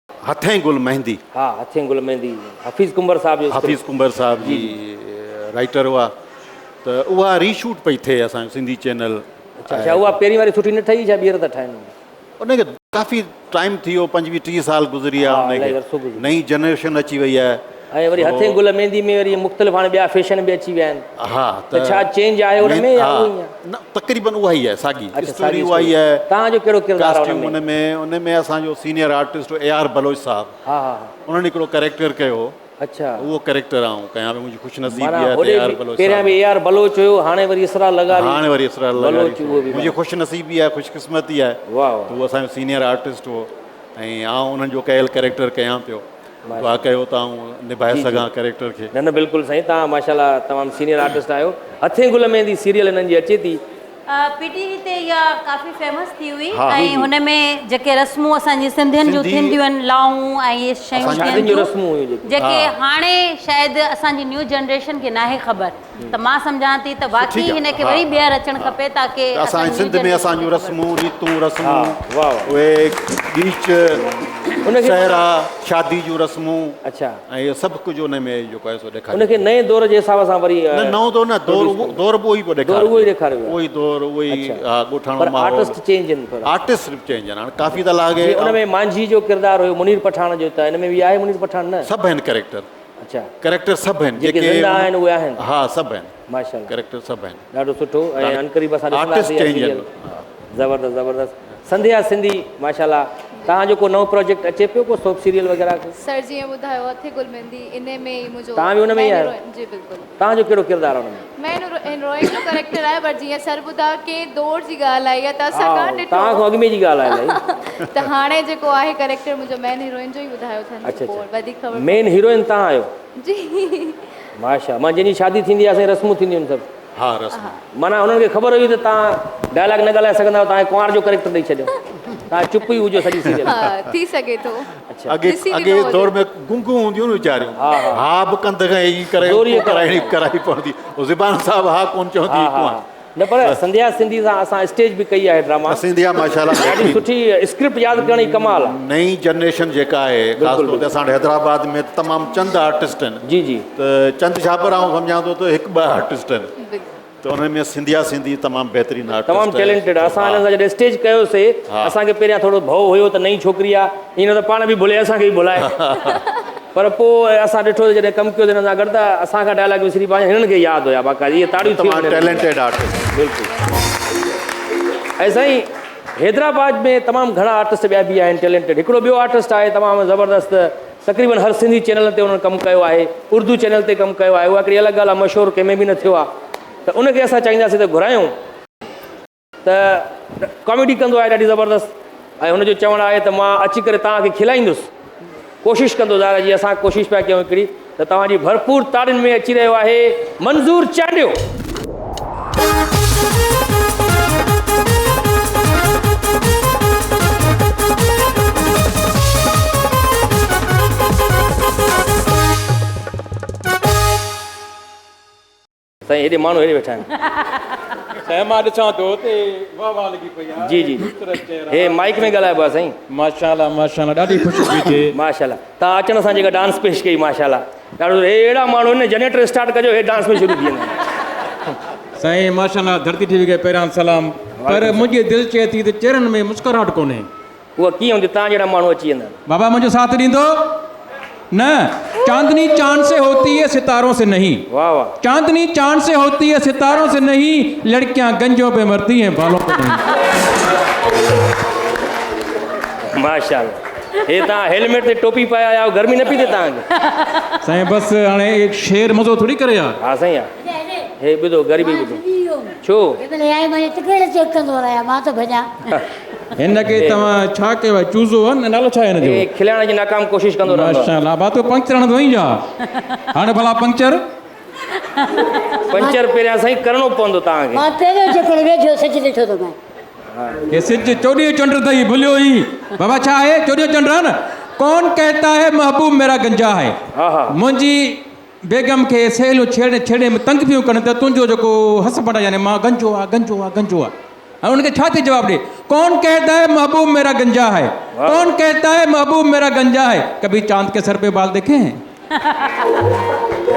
हथें गुल मेहंदी। हा, हथें गुल मेहंदी, हफ़ीज़ कुंबर साहब जो। हफ़ीज़ कुंबर साहब जी राइटर हुआ, त उहा रीशूट पई थिए असांजो सिंधी चैनल। अच्छा, उहा पहिरीं वारी सुठी न ठही, छा ॿीहर था ठाहिनि? उनखे काफ़ी टाइम थी वियो, 25-30 साल गुज़री विया उनखे, नई जनरेशन अची वई आहे। ऐं वरी हथें गुल मेहंदी में वरी मुख़्तलिफ़ हाणे ॿिया फैशन बि अची विया आहिनि। हा, त छा चेंज आहे हुन में? न, तक़रीबन उहा ई आहे, साॻी स्टोरी उहा ई आहे। तव्हांजो कहिड़ो किरदारु आहे हुन में? असांजो सीनियर आर्टिस्ट AR बलोच साहब, हा हा, उन्हनि हिकिड़ो कैरेक्टर कयो। अच्छा, उहो कैरेक्टर आऊं कयां, मुंहिंजी ख़ुशनसीबी आहे। पहिरियां बि AR बलोच हुयो, हाणे वरी इसरा लगारी। हाणे वरी इसरा लगारी, उहो बि मुंहिंजी ख़ुशनसीबी आहे, ख़ुशकिस्मती आहे। वाह, उहो असांजो सीनियर आर्टिस्ट हो ऐं आउं उन्हनि जो कयल कैरेक्टर कयां पियो। दुआ कयो त आउं निभाए सघां कैरेक्टर खे। न न बिल्कुलु साईं, तव्हां माशाल्लाह तमामु सीनियर आर्टिस्ट आहियो। हथे गुल मेहंदी सीरियल हिननि जी अचे थी, पीटीवी ते इहा काफ़ी फेमस थी हुई ऐं हुन में जेके रस्मूं असांजी सिंधियुनि जूं थींदियूं आहिनि, लाऊं ऐं इहे शयूं शादियुनि जूं रस्मूं हुयूं जेके। जेके हाणे शायदि असांजी न्यू जनरेशन खे नाहे ख़बर, त मां सम्झां थी त वाकई हिन खे वरी ॿीहर अचणु खपे ताकी असांजे सिंध में असांजूं रस्मूं रीतूं रस्मूं वाह उहे गीच उनखे सहरा शादी जूं रस्मूं अच्छा ऐं इहो सभु कुझु हुन में जेको आहे सो ॾेखारियो। उनखे नए दौर जे हिसाब सां वरी न नओं दौर न दौर बि उहो ई पियो दौर उहो ई ॾेखारियो, ॾेखारियो उहो ई दौर उहो ई ॻोठाणो पर माहौल। आर्टिस्ट चेंज आहिनि थोरा। आर्टिस्ट सिर्फ़ु चेंज आहिनि, हाणे काफ़ी त लाॻे हुन में मांझी जो किरदारु हुयो मुनीर पठान जो, त हिन में बि आहे मुनीर पठान न? सभु आहिनि कैरेक्टर, अच्छा कैरेक्टर सभु आहिनि जेके ज़िंदा आहिनि उहे आहिनि। हा सभु आहिनि, माशाल्लाह कैरेक्टर सभु आहिनि। ॾाढो सुठो ऐं अनकरीब असां आर्टिस्ट चेंज ॾिसंदासीं आहिनि। ज़बरदस्त ज़बरदस्त। संध्या सिंधी माशाल्लाह, तव्हांजो को नओं प्रोजेक्ट अचे पियो को सोप सीरियल वग़ैरह? सर जीअं ॿुधायो हथे गुल मेहंदी इन में ई मुंहिंजो तव्हां बि हुन में ई आहियो? जी बिल्कुलु। तव्हांजो कहिड़ो किरदारु आहे हुन में? मैं हीरोइन जो कैरेक्टर आहे, पर जीअं सर ॿुधायो के दौर जी ॻाल्हि आई आहे त असां कान ॾिठो, तव्हां खां अॻु में जी ॻाल्हि आहे त हाणे जेको आहे कैरेक्टर मुंहिंजो मेन हीरोइन जो ई ॿुधायो अथनि। अच्छा पोइ वधीक ख़बर मेन हीरोइन तव्हां आहियो? जी माशा, मां जंहिंजी शादी थींदी आहे असांजी रस्मूं थींदियूं आहिनि सभु, हा रस्म माना हुननि खे ख़बर हुई त तव्हां डायलॉग न ॻाल्हाए सघंदा आहियो, तव्हां कुंवार जो कैरेक्टर ॾेई छॾियो, तव्हां चुप ई हुजो सॼी सीरियल। हा थी सघे थो। अॻे दौर में गुंगू हूंदियूं न वीचारियूं, हा बि कंध खां ई कराई पवंदी, ज़ुबान साहिबु हा कोन चवंदी। न पर संध्या सिंधी सां असां स्टेज बि कई आहे ड्रामा, सिंधिया माशाल्लाह ॾाढी सुठी स्क्रिप्ट यादि करण जी कमाल आहे। नई जनरेशन जेका आहे ख़ासि तौर ते असांजे हैदराबाद में तमामु चंद आर्टिस्ट आहिनि। जी जी त चंद छा पर आउं सम्झां थो त हिकु ॿ आर्टिस्ट आहिनि, त उन में सिंधिया सिंधी तमामु बहितरीनु आर्टिस्ट, तमामु टैलेंटेड आहे। असां हिन सां जॾहिं स्टेज कयोसीं असांखे पहिरियां थोरो भउ हुयो त नई छोकिरी आहे, ईअं त पाण बि भुले असांखे बि भुलाए, पर पोइ असां ॾिठो त जॾहिं कमु कयो हिन सां गॾु त असांखां डायलॉग विसरी पिया, हिननि खे यादि हुया बाक़ाइदा, इहे ताड़ियूं तमामु टैलेंटेड आर्टिस्ट। बिल्कुलु। ऐं साईं हैदराबाद में तमामु घणा आर्टिस्ट ॿिया बि आहिनि टैलेंटेड। हिकिड़ो ॿियो आर्टिस्ट आहे तमामु ज़बरदस्त, तक़रीबन हर सिंधी चैनल ते उन्हनि कमु कयो आहे, उर्दू चैनल ते कमु कयो आहे, उहा हिकिड़ी अलॻि ॻाल्हि आहे, मशहूरु कंहिंमें बि न थियो आहे, त उनखे असां चाहींदासीं त घुरायूं, त कॉमेडी कंदो आहे ॾाढी ज़बरदस्त, ऐं हुनजो चवणु आहे त मां अची करे तव्हांखे खिलाईंदुसि, कोशिशि कंदो ज़ाहिर जीअं असां कोशिशि पिया कयूं हिकिड़ी, त तव्हांजी भरपूर ताड़ियुनि में अची रहियो आहे मंज़ूर चांडियो। साईं हेॾे माण्हू हेॾे वेठा आहिनि। मां ॾिसां थो ते वाह वाह लॻी पई आहे। जी जी हे माइक में ॻाल्हाइबो आहे साईं। माशाल्लाह माशाल्लाह ॾाढी ख़ुशी थी थिए। माशाल्लाह तव्हां अचण सां जेका डांस पेश कई माशाल्लाह, ॾाढो अहिड़ा माण्हू आहिनि जनरेटर स्टार्ट कजो हे डांस में शुरू थी वेंदा। साईं माशाल्लाह धरती टीवी खे पहिरियां सलाम, पर मुंहिंजी दिलि चए थी त चेहरनि में मुस्कुराहट कोन्हे। उहा कीअं हूंदी? तव्हां जहिड़ा माण्हू अची वेंदा। बाबा मुझे साथ ॾींदो न? चांदनी चांद से होती है सितारों से नहीं। वाह वाह। चांदनी चांद से होती है सितारों से नहीं, लड़कियां गंजों पे मरती हैं बालों पे नहीं। माशाल्लाह। हे तव्हां हेलमेट ते टोपी पाया आहियो, गर्मी न पई थिए तव्हांखे? साईं बसि हाणे एक शेर मज़ो थोरी करे आहे। हा साईं हे ॿुधो ग़रीबी ॿुधो। छो? चेक कंदो रहिया मां त भॼां। हिनखे तव्हां छा कयो आहे? चूज़ो आहे न? नालो छा आहे हिनजो? हे खिलाइण जी नाकाम कोशिशि कंदो रहंदो आहे। माशाल्लाह बात तो पंक्चर हणंदो ई जा। हाणे भला पंक्चर पहिरियां साईं करिणो पवंदो तव्हांखे। मां पहिरियों चकर वेठो सच ॾिठो थो मैं। ये सिज चोॾियों चंड अथई भुलियो ई। बाबा छा आहे? चोॾियों चंड आहे न? कौन कहता है महबूब मेरा गंजा है। हा हा। मुंहिंजी बेगम खे सहेलियूं छेड़े छेड़े में तंग पियूं कनि त तुंहिंजो जेको हसबंड आहे यानी मां गंजो आहे गंजो आहे गंजो आहे। हाणे उनखे छा थी जवाबु ॾे? कौन कहता है महबूब मेरा गंजा है, कौन कहता है महबूब मेरा गंजा है, कभी चांद के सर पे बाल देखे हैं?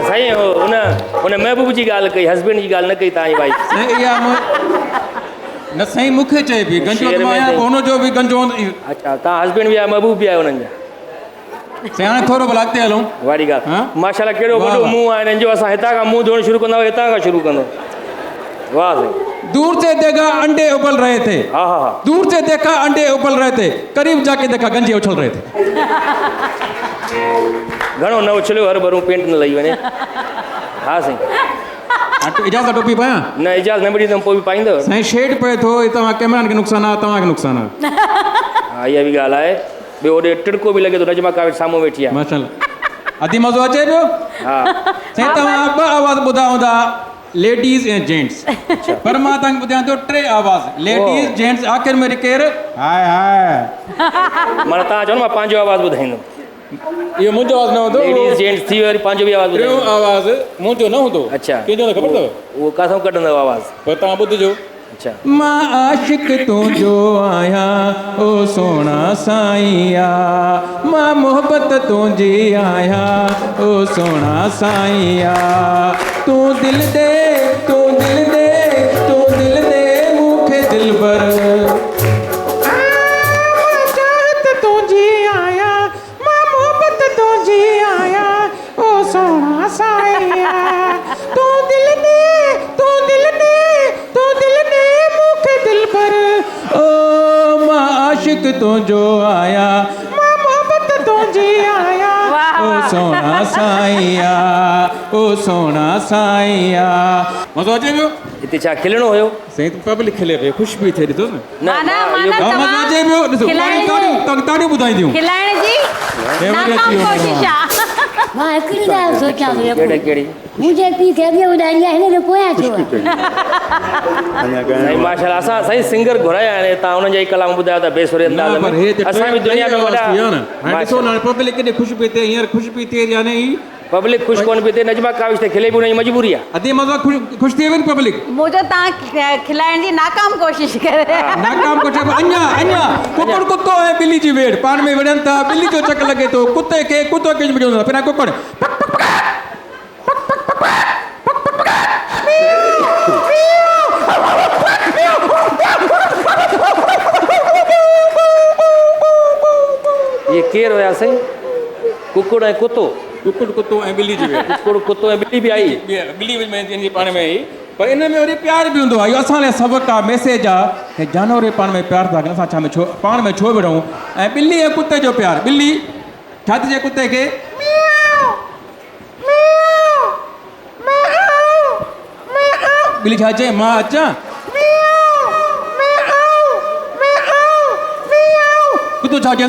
साईं उन महबूब जी ॻाल्हि कई, हस्बैंड जी ॻाल्हि न कई तव्हांजी भाई। न साईं मूंखे चए पई गंजो त मां आहियां, हुनजो बि गंजो हूंदो। अच्छा तव्हां हस्बैंड बि आहे महबूब बि आहे हुननि जा? साईं हाणे थोरो भला अॻिते हलूं। वारी ॻाल्हि। माशाल्लाह कहिड़ो वॾो मुंहुं आहे हिननि जो। असां हितां खां मुंहुं धोइणु शुरू कंदा हितां खां शुरू कंदो। वाह साईं। दूर से देखा अंडे उबल रहे थे। हाँ हाँ हाँ। दूर से देखा अंडे उबल रहे थे, करीब जाके देखा गंजे उछल रहे थे। घणो न उछलियो, हर भरूं पेंट न लही वञे। हा साईं। इजाज़त टोपी पायां? न इजाज़त न मिली त पोइ बि पाईंदव। साईं शेड पए थो, तव्हां कैमरान खे नुक़सानु आहे, तव्हांखे नुक़सानु आहे। हा इहा बि ॻाल्हि आहे। ॿियो होॾे टिड़को बि लॻे थो नजमा काविश साम्हूं वेठी आहे माशाल्लाह अधी मज़ो अचे पियो हा साईं तव्हां ॿ आवाज़ ॿुधायो था लेडीज़ ऐं जेंट्स पर मां तव्हांखे ॿुधायां थो 3 आवाज़ लेडीज़ जेंट्स आख़िर में केरु हाय हाय माना तव्हां चओ न मां पंहिंजो आवाज़ ॿुधाईंदुमि इहो मुंहिंजो आवाज़ न हूंदो लेडीज़ जेंट्स थी वरी पंहिंजो बि आवाज़ टियों ॿुधाईंदुमि आवाज़ मुंहिंजो न हूंदो अच्छा कंहिंजो न ख़बर अथव उहो किथां कढंदव आवाज़ पर तव्हां ॿुधिजो अच्छा मां आशिक तुंहिंजो आहियां ओ सोना साईंया मां मोहबत तुंहिंजी आहियां ओ सोना साईंया तूं दिल दे तूं दिल दे तूं दिल दे मूंखे दिलबर चाहत तुंहिंजी आहियां मां मोहबत तुंहिंजी आहियां ओ सोना साईंया तूं दिल दे तूं दिल दे तूं दिल दे मूंखे दिलबर ओ मां आशिक तुंहिंजो आहियां मां मोहबत तुंहिंजी आहियां ओ सोना साईंया ओ सोना साईंया मज़ो अचे पियो हिते छा खिलणो हुयो साईं तूं पब्लिक खिले पियो ख़ुशि बि थिए ॾिसो न माना मज़ो अचे पियो ॾिसो ताड़ियूं ॿुधाईंदियूं खिलाइण जी नाकाम कोशिश आहे मां हिकिड़ी ॻाल्हि सोचां थी कहिड़ी कहिड़ी मुंहिंजे पीउ खे बि ॿुधाईंदी आहे हिन जो पोयां छो आहे? साईं माशाल्लाह असां साईं सिंगर घुराया आहिनि तव्हां हुननि जा ई कलाम ॿुधायो था बेसुरे अंदाज़ में असां बि दुनिया में वॾा ॾिसो न पब्लिक केॾे ख़ुशि पई थिए हींअर ख़ुशि पई थिए यानी पब्लिक ख़ुशि कोन पई थिए नजमा काविश ते खिले बि हुनजी मजबूरी आहे अधे मज़ो ख़ुशि थी वई पब्लिक मुंहिंजो तव्हां खिलाइण जी नाकाम कोशिश करे नाकाम को चइबो अञा कुकड़ कुतो ऐं ॿिली जी वेड़ पाण में विढ़नि था ॿिली जो चक लॻे थो कुते खे कुतो खे बजाईंदो आहे पहिरियां कुकड़ ये केरु हुया साईं कुकुड़ ऐं कुतो कुकुड़ कुतो ऐं ॿिली जी वेड़ कुकुड़ कुतो ऐं ॿिली बि आई ॿिली में पाण में ई पर इन में वरी प्यार बि हूंदो आहे इहो असां लाइ सबक़ु आहे मैसेज आहे की जानवर पाण में प्यार था कनि असां छा में छो पाण में छो विढ़ूं ऐं ॿिली ऐं कुते जो प्यार ॿिली छा थी चए कुते खे ॿिली छा चए मां अचां कुतो छा चए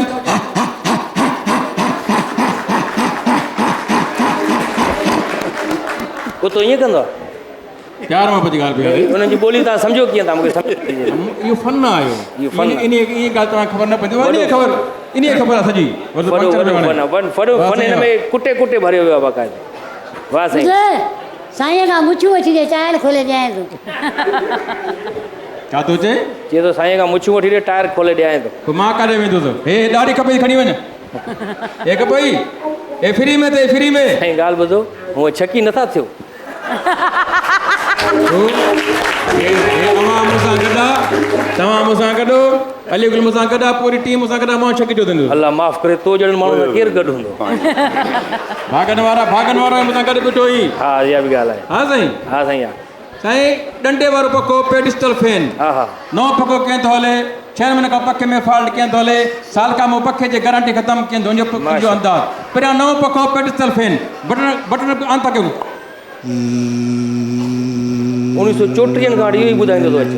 कुतो ईअं कंदो आहे प्यार में बची ॻाल्हि पई हुननि जी ॿोली तव्हां सम्झो कीअं तव्हां मूंखे सम्झो इहो फन आहे इहो फन आहे। इन ॻाल्हि तव्हांखे ख़बर न पवंदी इन ख़बर आहे सॼी फन हिन में कुटे कुटे भरियो वियो आहे बाक़ाइदे वाह साईं साईं खां मुछूं वठी ॾे टायर खोले ॾियां थो छा थो चए चए थो साईं खां मुछूं वठी ॾे टायर खोले ॾियां थो पोइ मां काॾे वेंदुसि हे ॾाढी खपे खणी वञ हे खपई हे फ्री में ते फ्री में साईं ॻाल्हि ॿुधो हूअं छकी नथा थियो तव्हां मूंसां गॾु अली गुल मूंसां गॾु पूरी टीम मूंसां गॾु मां छकी जो थींदुसि अल्लाह माफ़ करे तो जहिड़े माण्हू सां केरु गॾु हूंदो भागनि वारो मूंसां गॾु बीठो ई हा इहा बि ॻाल्हि आहे हा साईं हा साईं हा साईं डंडे वारो पको पेडिस्टल फैन हा हा नओं पको कीअं थो हले 6 महीने खां पखे में फॉल्ट कीअं थो हले साल खां मूं पखे जी गारंटी ख़तमु कीअं थो जो अंदाज़ पहिरियां नओं पको पेडिस्टल फैन बटन ऑन था कयूं 1934 खां इहो ई ॿुधाईंदो थो अचे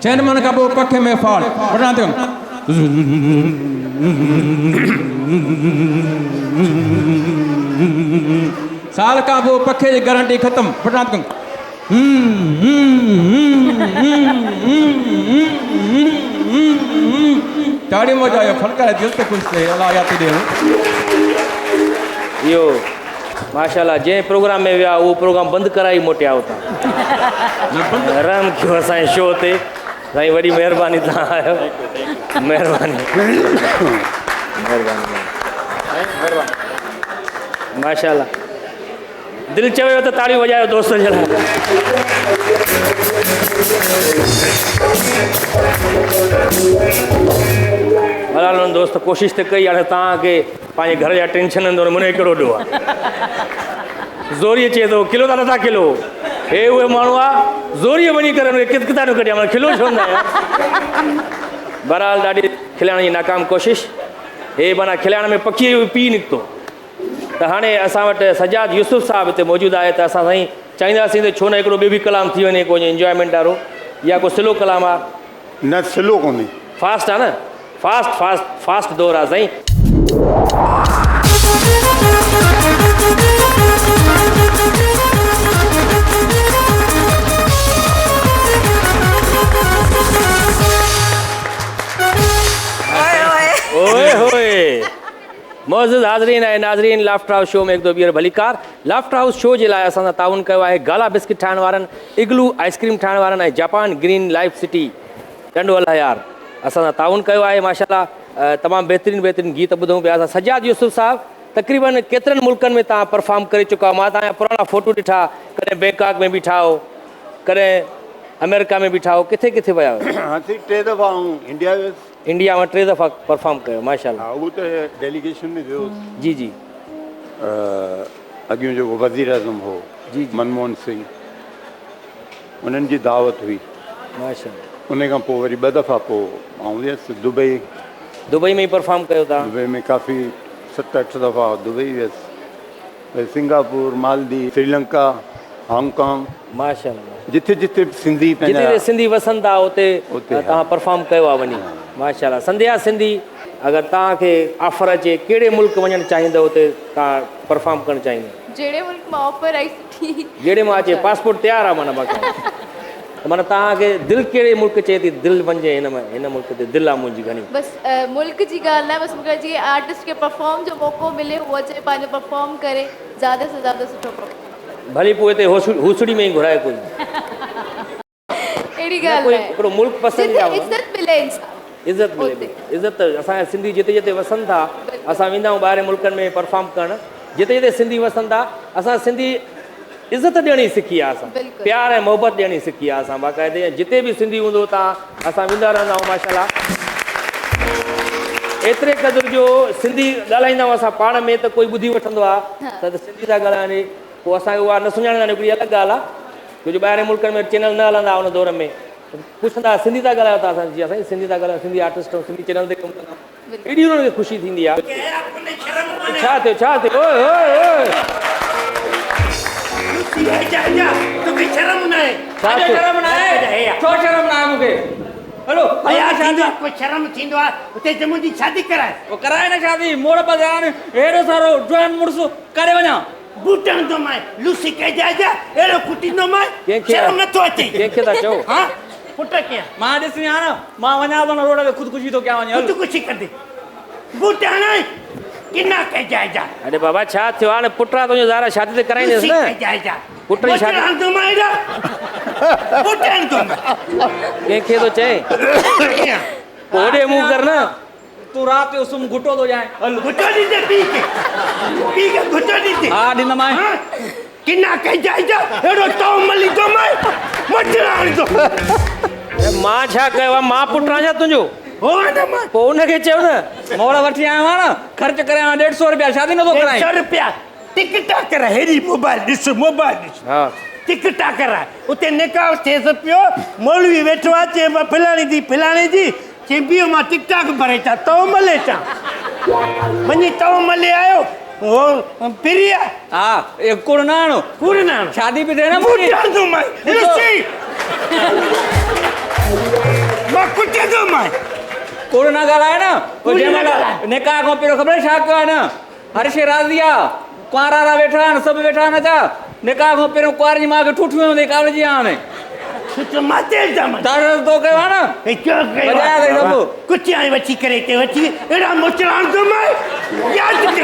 छहनि महीने खां पोइ पखे में फॉल्ट बटन ऑन था साल खां पोइ पखे जी गारंटी ख़तमु बटन ऑन कयूं ताड़ी मजायो फलकार दिल ते खुश थे अल्लाह याद दे इहो माशाल्लाह जंहिं प्रोग्राम में विया उहो प्रोग्राम बंदि कराई मोटिया हुतां रहम कयो असांजे शो ते साईं वॾी महिरबानी तव्हां आयो महिरबानी माशाल्लाह दिलि चयो त ताड़ियूं वॼायो दोस्तनि जे लाइ हलाल दोस्त कोशिशि त कई हाणे तव्हांखे पंहिंजे घर जा टेंशन हूंदो मुने कहिड़ो ॾियो आहे ज़ोरी चए थो किलो त नथा किलो हे उहे माण्हू आहे ज़ोरी वञी करे हुनखे किता न कढिया माना खिलो छो न बहरहाल ॾाढी खिलाइण जी नाकाम कोशिशि हे माना खिलाइण में पखीअ जो पी निकितो त हाणे असां वटि सजाद यूसुफ साहिबु हिते मौजूदु आहे त असां साईं चाहींदासीं त छो न हिकिड़ो ॿियो बि कलाम थी वञे कोई इंजॉयमेंट वारो या को स्लो कलाम आहे? न स्लो कोन्हे। फास्ट आहे न? फास्ट फास्ट फास्ट दौर आहे साईं। ओए होए मौजूद हाज़रीन ऐं नाज़रीन, लाफ्टर हाउस शो में हिकु ॿीहर भलीकार। लाफ्टर हाउस शो जे लाइ असां सां ताउन कयो आहे गाला बिस्किट ठाहिण वारनि, इग्लू आइस्क्रीम ठाहिण वारनि ऐं जापान ग्रीन लाइफ सिटी टंडोल यार असां सां ताउन कयो आहे। माशाल्लाह तमामु बहितरीनु गीत ॿुधूं पिया। असां सजाद यूसुफ साहब तक़रीबन केतिरनि मुल्कनि में तव्हां परफॉर्म करे चुका। मां तव्हांजा पुराणा फ़ोटो ॾिठा, कॾहिं बैंकॉक में बि ठाहो, कॾहिं अमेरिका में बि ठाहो, किथे किथे विया हुआ? हाँ थी 3 दफ़ा इंडिया वियुसि। इंडिया में 3 दफ़ा परफॉर्म कयो माशाल्लाह। हाँ वो तो डेलीगेशन में वियुसि। जी जी अॻियों जेको वज़ीर आज़म हो जी मनमोहन सिंह, उन्हनि जी दावत हुई माशाल्लाह। उन खां पोइ वरी 2 दफ़ा पोइ आउं वियुसि दुबई। दुबई में ही परफॉर्म कयो था? दुबई में काफ़ी 7-8 दफ़ा दुबई वियुसि, वरी सिंगापुर, मालदीव, श्रीलंका, हांगकांग, माशाल्लाह जिथे जिथे सिंधी जिते सिंधी वसनि था उते उते तव्हां परफॉर्म कयो आहे वञी। माशाल्लाह। संध्या सिंधी अगरि तव्हांखे ऑफर अचे कहिड़े मुल्क वञणु चाहींदव उते तव्हां परफॉर्म करणु चाहींदव? जहिड़े मुल्क मां ऑफर आई थी जहिड़े मां अचे पासपोर्ट तयारु आहे माना बाक़ी त माना तव्हांखे दिलि कहिड़े मुल्क चए थी दिलि वञे हिन मुल्क ते दिलि आहे मुंहिंजी घणी? बसि मुल्क जी ॻाल्हि न आहे, बसि मूंखे जीअं आर्टिस्ट खे परफॉर्म जो मौक़ो मिले उहो अचे पंहिंजो परफॉर्म करे ज़्यादा से ज़्यादा सुठो परफॉर्म। भली पोइ हिते हुसड़ी में ई घुराए कोई अहिड़ी ॻाल्हि आहे, हिकिड़ो मुल्क पसंदि जिते आहे इज़त मिले इंसान। इज़त मिले। इज़त असांजा सिंधी जिते जिते वसनि था असां वेंदा आहियूं ॿाहिरि मुल्कनि में परफॉर्म करणु, जिते जिते सिंधी वसनि था असां सिंधी इज़त ॾियणी सिखी आहे, असां बिल्कुलु। प्यार ऐं मोहबत ॾियणी सिखी आहे असां बाक़ाइदे। जिते बि सिंधी हूंदो तव्हां असां वेंदा रहंदा आहियूं माशाल्लाह। एतिरे क़दुरु जो सिंधी ॻाल्हाईंदा आहियूं असां पाण में त कोई ॿुधी वठंदो आहे त सिंधी था ॻाल्हाइनि, पोइ असांखे उहा न सुञाणंदा आहिनि, हिकिड़ी अलॻि ॻाल्हि आहे। छो जो ॿाहिरि मुल्कनि में चैनल न हलंदा हुन दौर में पुछंदा सिंधी था ॻाल्हायो था, असां जी असां सिंधी था ॻाल्हायूं, सिंधी आर्टिस्ट ऐं सिंधी चैनल ते कमु कंदा आहियूं, एॾी हुननि खे ख़ुशी थींदी आहे। छा थियो छा थियो? ओए ओए ओए शादी कराए कराए न शादी मोड़ पर हेॾो सारो जवान मुड़ुस करे वञा बूटन तो मैं लूसी कह जा एड़ो कुटी नो मैं शर्म न तो अचे कंहिंखे था चओ? हां पुट के मां ॾिसी आ न मां वञा थो न रोड ते ख़ुदकुशी थो कयां वञे तू कुछ कर दे बूटा न किना कह जा अरे बाबा छा थियो? हाणे पुट आहे तुंहिंजो ज़ारा शादी त कराईंदसि न। जा पुट जी शादी तो मैं बूटन तो मैं कंहिंखे थो चए? पोइ होॾे मुंहुं कर न। तू रात जो सुम घुटो तो जाए घुटो दी दे पी के घुटो दी दे हां दिन में किना कह जा एड़ो तो मली तो मैं मचराण तो मां छा कयो आहे? मां पुट आहियां तुंहिंजो? हो न मैं पोइ उनखे चयो न मोड़ वठी आयो आ न खर्च करे 150 रुपया शादी न तो कराई 100 रुपया टिकटा कर हेरी मोबाइल दिस हा टिकटा कर उते निकाह थे पियो मौलवी वेठो आ चे फलाणी जी चेंबियो मां टिकटा भरे चा तो मले चा मनी तो मले आयो ओ प्रिया हां एक कुरनानो शादी पे देना मुझे बुटा दो मैं लसी मां कुटे दो मैं कोरोना गालाए ना ओ जेमला निकाह को पेरो खबर छा कयो न हर्ष राजिया कुआरा बैठा न सब बैठा न जा निकाह को पेरो कुआर जी मां के ठुठियो दे कावल जी आने तो माते जमा तार तो कयो ना ए क्या कयो बजा दे सब कुछ आई वची करे के वची एड़ा मोचरान दो मैं याद के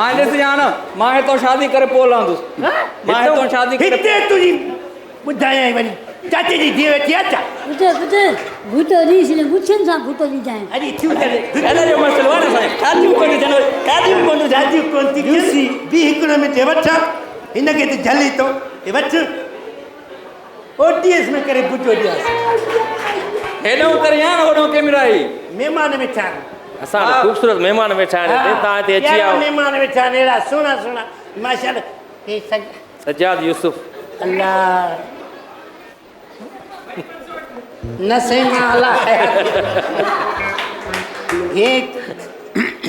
आने से जाना मां तो शादी करे पोलांदुस मां तो शादी करे हिते तुजी बुधाया वनी चाची जी दी वची आचा पुट घुटो रीस ने गुच्छन सा घुटो दी जाए। अरे तू करे अरे जो मसलो वाला साईं शादी कोनी जनो काजी कोन जाजी कोन ती यूसी बी हिकड़ो में ते वठा इन के ते जली तो ए वठ ओटीएस में करे बुटो दिया हेडो कर या होडो कैमराई मेहमान में छा असां ख़ूबसूरत महिमान वेठा आहिनि हिते, तव्हां हिते अची आयो। मेहमान वेठा आहिनि अहिड़ा सुहिणा सुहिणा माशाल्लाह हे सजाद यूसुफ अल्लाह न सही मां अल्लाह ये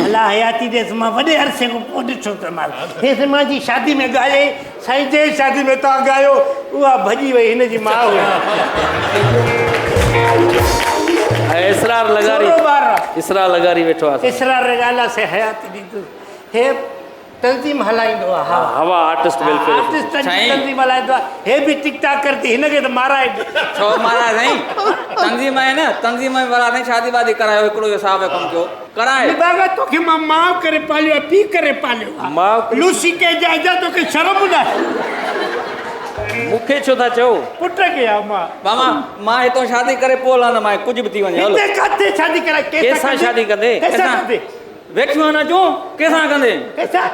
अला हयाती देस मां वॾे अरसे खां पोइ ॾिठो त मां हेसि मुंहिंजी शादी में ॻाए साईं जे शादी में तव्हां ॻायो उहा भॼी वई हिनजी माउ इसरार लगारी थोरो ॿारु आहे। इसरार लगारी वेठो आहे इसरार ॻाल्हि से हयाती ॾींदो हे तंज़ीम हलाईंदो आहे हा हवा आर्टिस्ट वेलफेयर आर्टिस्ट साईं। तंज़ीम हलाईंदो आहे हे बि टिक टाक करती हिनखे त माराए छो मारा साईं तंज़ीम आहे न तंज़ीम वारा साईं शादी वादी करायो हिकिड़ो हिसाब जो कमु कयो कराए बाबा तोखे मां माउ करे पालियो पी करे पालियो माउ लूसी के जायजा तोखे शर्म न मूंखे छो था चओ पुट खे आहे मां मामा मां हितां शादी करे पोइ हलंदमि मां कुझु बि थी वञे हलो हिते काथे शादी कराए कंहिंसां शादी कंदे? कंहिंसां कंदे वेठियूं आहिनि अचूं कंहिंसां कंदे कंहिंसां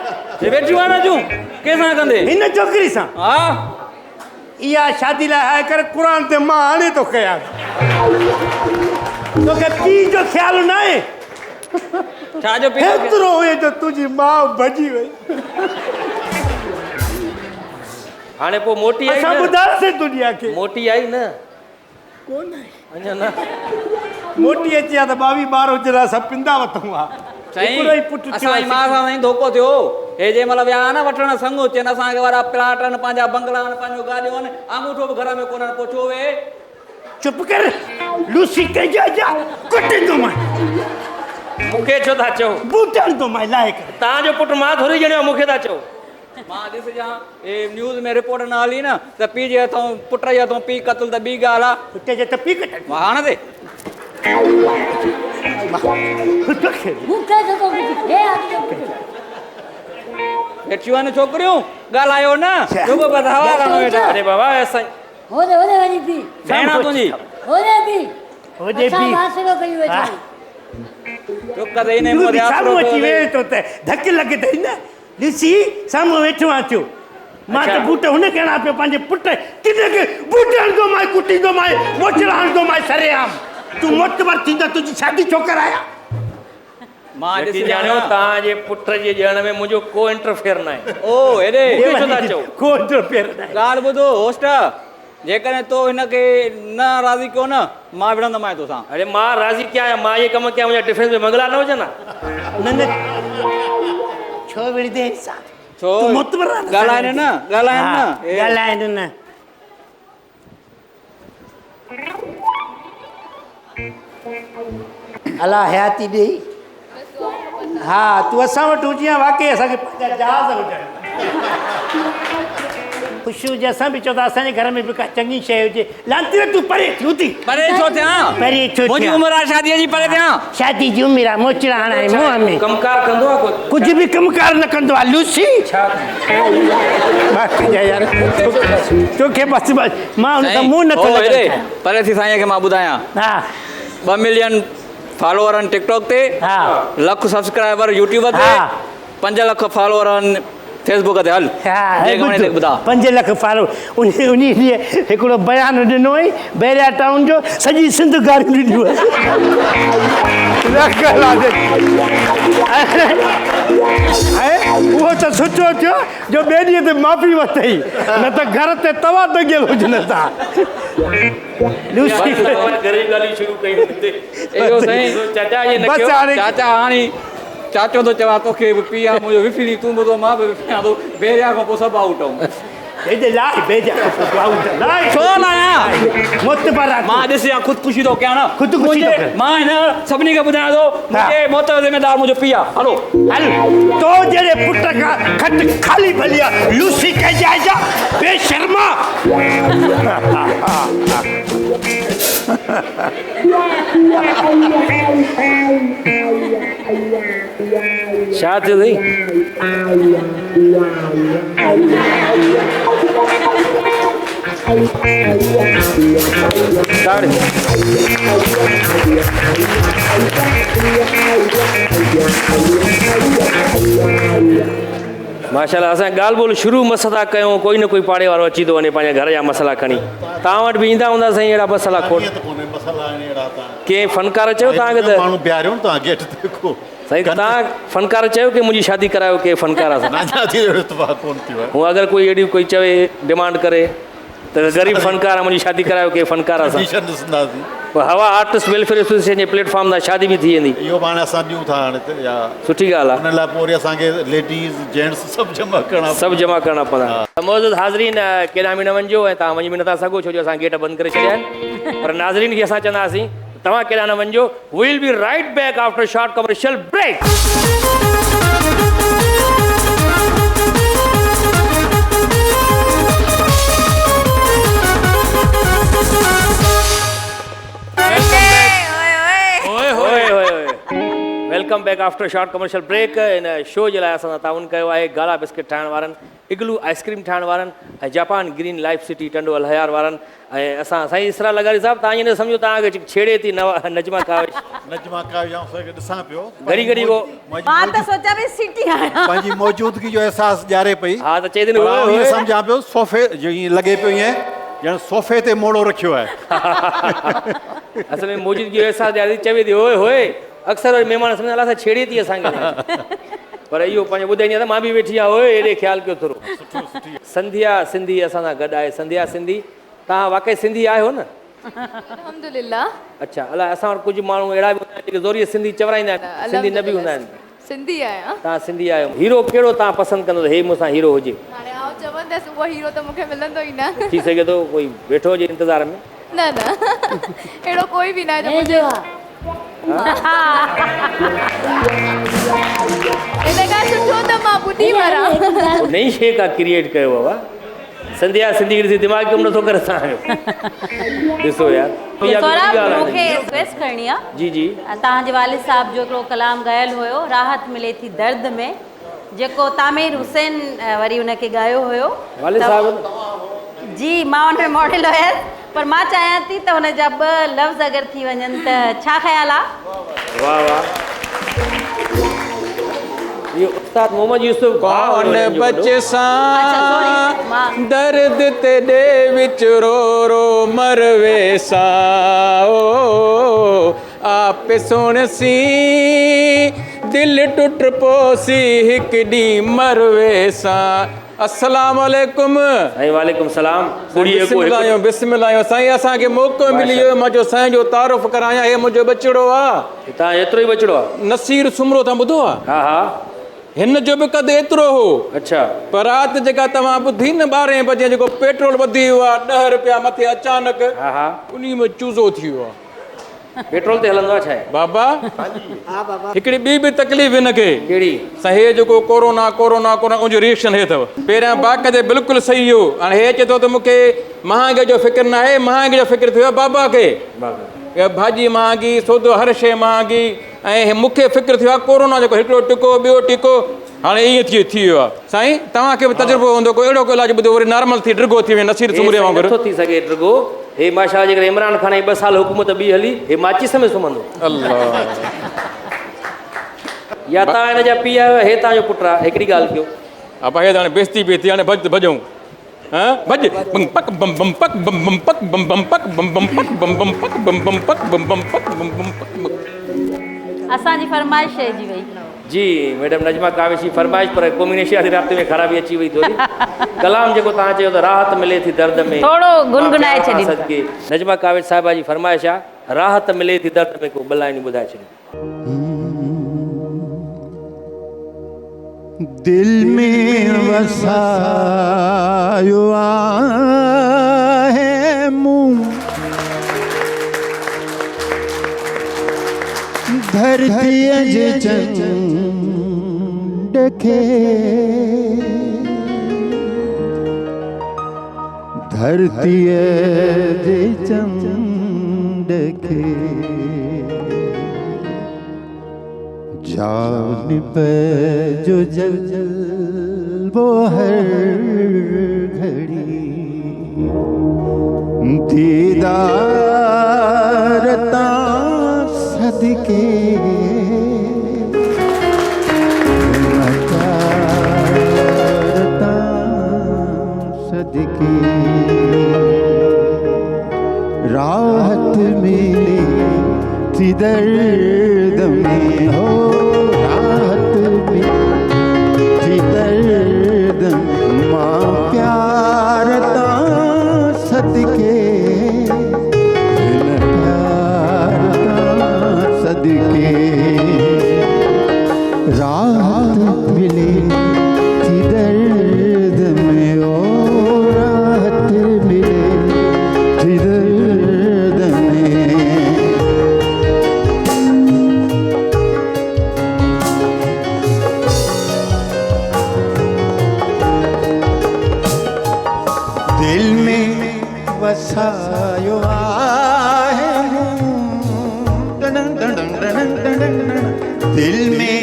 हे वेठियूं आहिनि अचूं कंहिंसां कंदे हिन छोकिरी सां हा इहा शादी लाइ हाए करे क़ुर ते मां हाणे थो कयां तोखे पीउ जो ख़्यालु न आहे छा जो पीउ हेतिरो हुए जो तुंहिंजी माउ भॼी वई हाणे पोइ मोटी आई असां न ॿुधायोसीं दुनिया खे मोटी आई न कोन आहे अञा न मोटी अची आहे त 22 ॿार हुजनि असां पिंदा वठूं हा हिकिड़ो ई पुटु साईं थियो असांजी माउ सां साईं धोखो थियो हे जंहिं महिल विया न वठण संगो चइनि असांखे वारा प्लाट आहिनि पंहिंजा बंगला आहिनि पंहिंजो गाॾियूं आहिनि अंगूठो बि घर में कोन आहिनि पोइ छो वे चुप कर लूसी कहिजा जा कुटींदो मां मूंखे छो था चओ बूटनि तो मां लाइ करे तव्हांजो पुटु मां थोरी ॼणियो मूंखे था चओ मां ॾिसजां हे न्यूज़ में रिपोर्ट न हली न त पीउ जे हथों पुट जे हथों पीउ क़तल त ॿी ॻाल्हि आहे पुट जे त पी कट मां हाणे ते पुट खे मूंखे त तो हे आदमी वेठियूं आहिनि छोकिरियूं ॻाल्हायो न रुगो बस हवा करणो वेठा अरे बाबा ऐसा होदे वञी पी भेण आहे तुंहिंजी होदे पी होदे असां पी वासड़ो कयूं वेठा चुप कर हिन तूं मोरे बि साम्हूं आसरो अची वेह थो त धक लॻे अथई न ॾिसी साम्हूं वेठो आहियां थियो मां त बूट हुन कहणा पियो पंहिंजे पुट किथे खे बूट हणंदो मां कुटींदो मां मोचड़ा हणंदो मां सरेआम तूं मोतबर थींदा तुंहिंजी शादी छो कराया मां ॾिस ॼाणियो ॼाणियो तव्हांजे पुट जे ॼण में मुंहिंजो को इंटरफेयर न आहे ओ हेॾे मूंखे छो था चओ को इंटरफेयर न आहे ॻाल्हि ॿुधो होस्ट जेकॾहिं तो हिनखे न राज़ी कयो न मां विढ़ंदोमांइ तोसां अरे मां राज़ी क्या आहियां मां इहे कम कया मुंहिंजा डिफेंस में मंगला न हुजनि न न छो विढ़दे सां छो तूं मोतबर आहे न ॻाल्हाइनि न ॻाल्हाइनि न हे ॻाल्हाइनि न अला हयाती ॾेई हा तूं असां वटि हुजी आहे वाकई असांखे पंहिंजा जहाज़ हुजनि ख़ुशी हुजे असां बि चओ था असांजे घर में बि का चङी शइ हुजे लांती तूं परे थियूं थी परे छो थियां परे छो मुंहिंजी थियां? उमिरि आहे शादीअ जी परे थियां शादी जी उमिरि आहे मोचड़ा हणाए मुंहं में कमकार कंदो आहे कोई कुझु बि कमकार न कंदो आहे लूसी बाक़ी जा यार तोखे बसि मां हुन खां मुंहुं नथो लॻायां परे थी साईं खे मां ॿुधायां हा 2 मिलियन फॉलोअर आहिनि टिकटॉक ते हा लख सब्सक्राइबर यूट्यूब ते हा 5 लख फॉलोअर आहिनि फेसबुक ते हल जेके वणे ॿुधा 5 लख फॉलो उन ॾींहुं हिकिड़ो बयानु ॾिनो हुई बैरिया टाउन जो सॼी सिंध गारियूं ॾिनियूं उहो त सुठो थियो जो ॿिए ॾींहं ते माफ़ी वरितई न त घर ते तवा दॻियल हुजनि था ग़रीब ॻाल्हियूं शुरू कयूं इहो साईं चाचा ये न बसि कयो हाणे चाचा हाणे चाचो थो चवां तोखे बि पीउ आहे मुंहिंजो विफिरी तूं ॿुधो मां बि विफिरियां थो बेरिया खां पोइ सभु आउट आऊं हेॾे लाइ भेजा छो न आहियां मुतबर मां ॾिस ख़ुदि थो कयां न ख़ुदि थो मां हिन सभिनी खे ॿुधायां थो मुंहिंजे मौत जो ज़िमेदार मुंहिंजो पीउ आहे हलो हल तो जहिड़े पुट खां खट खाली भली आहे लूसी कजाइजा बेशर्मा छा थियो अथई माशाल्लाह असां ॻाल्हि ॿोल शुरू मस था कयूं कोई न कोई पाड़े वारो अची थो वञे पंहिंजे घर जा मसइला खणी तव्हां वटि बि ईंदा हूंदा साईं अहिड़ा मसइला खोड़ कंहिं फनकार चयो तव्हांखे त माण्हू बीहारियो न तव्हां गेट ते को साईं तव्हां फनकार चयो की मुंहिंजी शादी करायो के फनकार सां कोन थी वियो हूअं अगरि कोई अहिड़ी कोई चवे डिमांड करे त ग़रीब फनकार आहे, मुंहिंजी शादी करायो के फनकार सां। कंडीशन ॾिसंदासीं। पोइ हवा आर्टिस्ट वेलफेयर एसोसिएशन जे प्लेटफॉर्म तां शादी बि थी वेंदी। इहो पाण असां ॾियूं था हाणे त या सुठी ॻाल्हि आहे। हुन लाइ पोइ वरी असांखे लेडीज़ जेंट्स सभु जमा करणा पवंदा। मौजूद हाज़रीन, केॾांहुं बि न वञिजो ऐं तव्हां वञी बि नथा सघो छो जो असां गेट बंदि करे छॾिया आहिनि, पर नाज़रीन खे असां चवंदासीं तव्हां केॾांहुं न वञिजो। We will be right back after short commercial break. Welcome back after short commercial break. इन शो जे लाइ असां ताउन कयो आहे गाला बिस्किट ठाहिण वारनि, इग्लू आइस्क्रीम ठाहिण वारनि ऐं Japan green life city Tando Allahyar वारनि। ऐं असां साईं इसरा लगारी साहब, तव्हां ईअं न सम्झो तव्हांखे छेड़े थी नजमा काविश। ॾिसां पियो घड़ी घड़ी वो मां त सोचा भई सिटी आया पंहिंजी मौजूदगी जो अहसासु ॾियारे पई। हा त चए थी न सम्झां पियो सोफ़े ईअं लॻे पियो ईअं ॼण सोफ़े ते मोड़ो रखियो आहे। असल में मौजूदगी जो अहसासु ॾियारे थी, चवे थी ओए होए। अक्सर वरी महिमान सम्झंदा असां छेड़े थी असांखे, पर इहो पंहिंजो ॿुधाईंदी आहे त मां बि वेठी आहियां। ओए हेॾे ख़्यालु कयो थोरो। संध्या सिंधी असां सां गॾु आहे। संध्या सिंधी, तव्हां वाक़ई सिंधी आहियो न? अल्हम्दुलिल्लाह। अच्छा, अलाए असां वटि कुझु माण्हू अहिड़ा बि हूंदा आहिनि जेके ज़ोरीअ सिंधी चवराईंदा आहिनि, सिंधी न बि हूंदा आहिनि। सिंधी आहियां। तव्हां सिंधी आहियो। हीरो कहिड़ो तव्हां पसंदि कंदो हे मूंसां हीरो हुजे? हाणे आउं चवंदसि उहो हीरो त मूंखे मिलंदो ई न। थी सघे थो कोई वेठो हुजे इंतज़ार में। न अहिड़ो कोई बि न आहे जो मुंहिंजो इन खां सुठो त मां ॿुधी वरां। नई शइ का क्रिएट कयो बाबा। संध्या सिंधी खे ॾिसी दिमाग़ कमु नथो करे असांजो। ॾिसो यार, मूंखे रिक्वेस्ट करणी आहे। जी जी। तव्हांजे वालिद साहब जो हिकिड़ो कलाम ॻायल हुयो, राहत मिले थी दर्द में, जेको तामीर हुसैन वरी हुनखे ॻायो हुयो। वालिद साहब जी, मां हुन में मॉडल हुयसि, पर मां चाहियां थी त हुन जा ॿ लफ़्ज़ अगरि थी वञनि त छा ख़्यालु आहे? वाह वाह। ये उस्ताद मोहम्मद यूसुफ कौन बच सा दर्द तेरे विच रो रो मरवे सा ओ आप सुन सी दिल टुट पोसी हिक डी मरवे सा। अस्सलाम वालेकुम। साईं वालेकुम सलाम। बिस्मिल्लाह बिस्मिल्लाह। साईं असांखे मौक़ो मिली वियो, मां जो साईं जो तारुफ़ करायां। हे मुंहिंजो बचिड़ो आहे। तव्हां एतिरो ई बचिड़ो आहे? नसीर सुमरो तव्हां ॿुधो आहे? हा हा। हिन जो बि कदु एतिरो हो। अच्छा। पर राति जेका तव्हां ॿुधी न 12 बजे जेको पेट्रोल वधी वियो आहे 10 रुपया मथे अचानक, हा हा, उन में चूज़ो थी वियो आहे। पेट्रोल ते हलंदो आहे छा आहे बाबा? हा बाबा। हिकिड़ी ॿी बि तकलीफ़ हिनखे। कहिड़ी? हे जेको कोरोना कोरोना कोरोना उनजो रिएक्शन हे अथव। पहिरियां बाक़ाइदे बिल्कुलु सही हो, हाणे हे चए थो त मूंखे महांगाई जो फ़िक्र न आहे। महांगाई जो फ़िक्र थियो आहे बाबा खे। भाॼी महांगी, सौदो हर शइ महांगी, ऐं मूंखे फ़िक्र थियो आहे कोरोना जेको हिकिड़ो टिको ॿियो टिको, हाणे ईअं थी वियो आहे। साईं तव्हांखे बि तजुर्बो हूंदो, कोई अहिड़ो को इलाज ॿुधो वरी नॉर्मल थी ड्रिगो थी वञे, नसीर सुम्हरे वांगुरु। नथो थी सघे ड्रिगो। हे माशा जेकर इमरान खान जी 2 साल हुकूमत बि हली, हे माचिस में सुम्हंदो। अल्लाह। या तव्हां हिन जा पीउ आहियो, हे तव्हांजो पुटु आहे। हिकिड़ी ॻाल्हि कयो। अब हे हाणे बेइज़ती पई थी, हाणे भॼूं। हाँ भॼ बम पक बम बम पक बम बम पक बम बम पक बम बम पक बम बम पक बम बम पक बम बम पक बम बम पक। असांजी फरमाइश जी वई। जी मैडम नजमा काविश जी फरमाइश, पर कॉम्बिनेशन राब्ते में ख़राबी अची वई थोरी। कलाम जेको तव्हां चयो त राहत मिले थी दर्द में, थोरो गुनगुनाए छॾी। सदके नजमा काविश साहिबा जी फरमाइश आहे, राहत मिले थी दर्द में, को ॿ लाइनूं ॿुधाए छॾियो। दिल में वसायो है मुँह धरती अज चंड के, धरती अज चंड के, जान पे जो जल वो हर घड़ी दीदार सदके सदके राहत मिले थी दर्द में हो, राहत मिले थी दर्द माँ प्यार ता दिल में वसायो आहे दिल में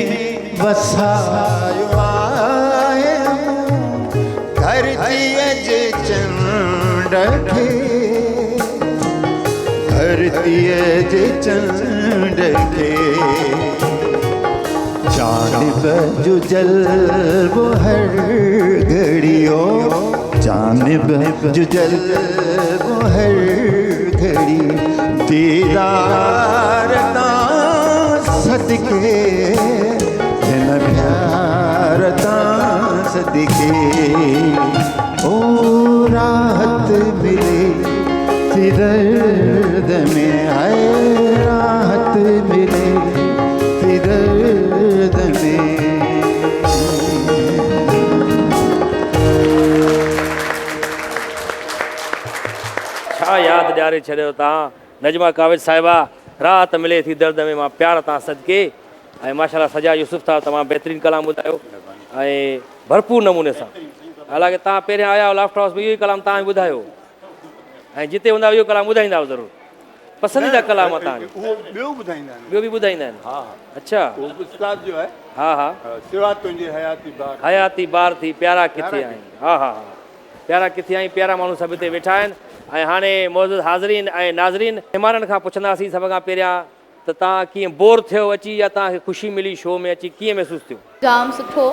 वसायो आहे धरती जे चंड खे धरती जे चंड खे जानिब जो जलवो हर घड़ियो जानिब जो जलवो हर घड़ी दीदार तां सदके हिन प्यार तां सदके ओ राहत मिले थी दर्द में आए राहत मिले थी दर्द में छा यादि ॾियारे छॾियो तव्हां नजमा काविद साहिबा राहत मिले थी दर्द में मां प्यार तां सदके ऐं माशाल्लाह सजा यूसुफ साहब तमामु बहितरीनु कलाम ॿुधायो ऐं भरपूर नमूने सां हालांकि तव्हां पहिरियां आया लाफ्टर हाउस में इहो ई कलाम तव्हां ॿुधायो ऐं जिते हूंदा इहो कलाम ॿुधाईंदा ज़रूरु पसंदीदा कलाम आहे तव्हांजो उहो ॿियो ॿुधाईंदा आहिनि ॿियो बि ॿुधाईंदा आहिनि हा अच्छा उहो उस्ताद जो आहे हा हा सिवा तुंहिंजी हयाती बार हयाती बार थी प्यारा किथे आहिनि हा हा हा प्यारा किथे आहीं प्यारा माण्हू सभु हिते वेठा आहिनि ऐं हाणे मौजूदु हाज़रीन ऐं नाज़रीन महिमाननि खां पुछंदासीं सभ खां पहिरियां त तव्हां कीअं बोर थियो अची या तव्हांखे ख़ुशी मिली शो में अची कीअं महसूसु थियो जाम सुठो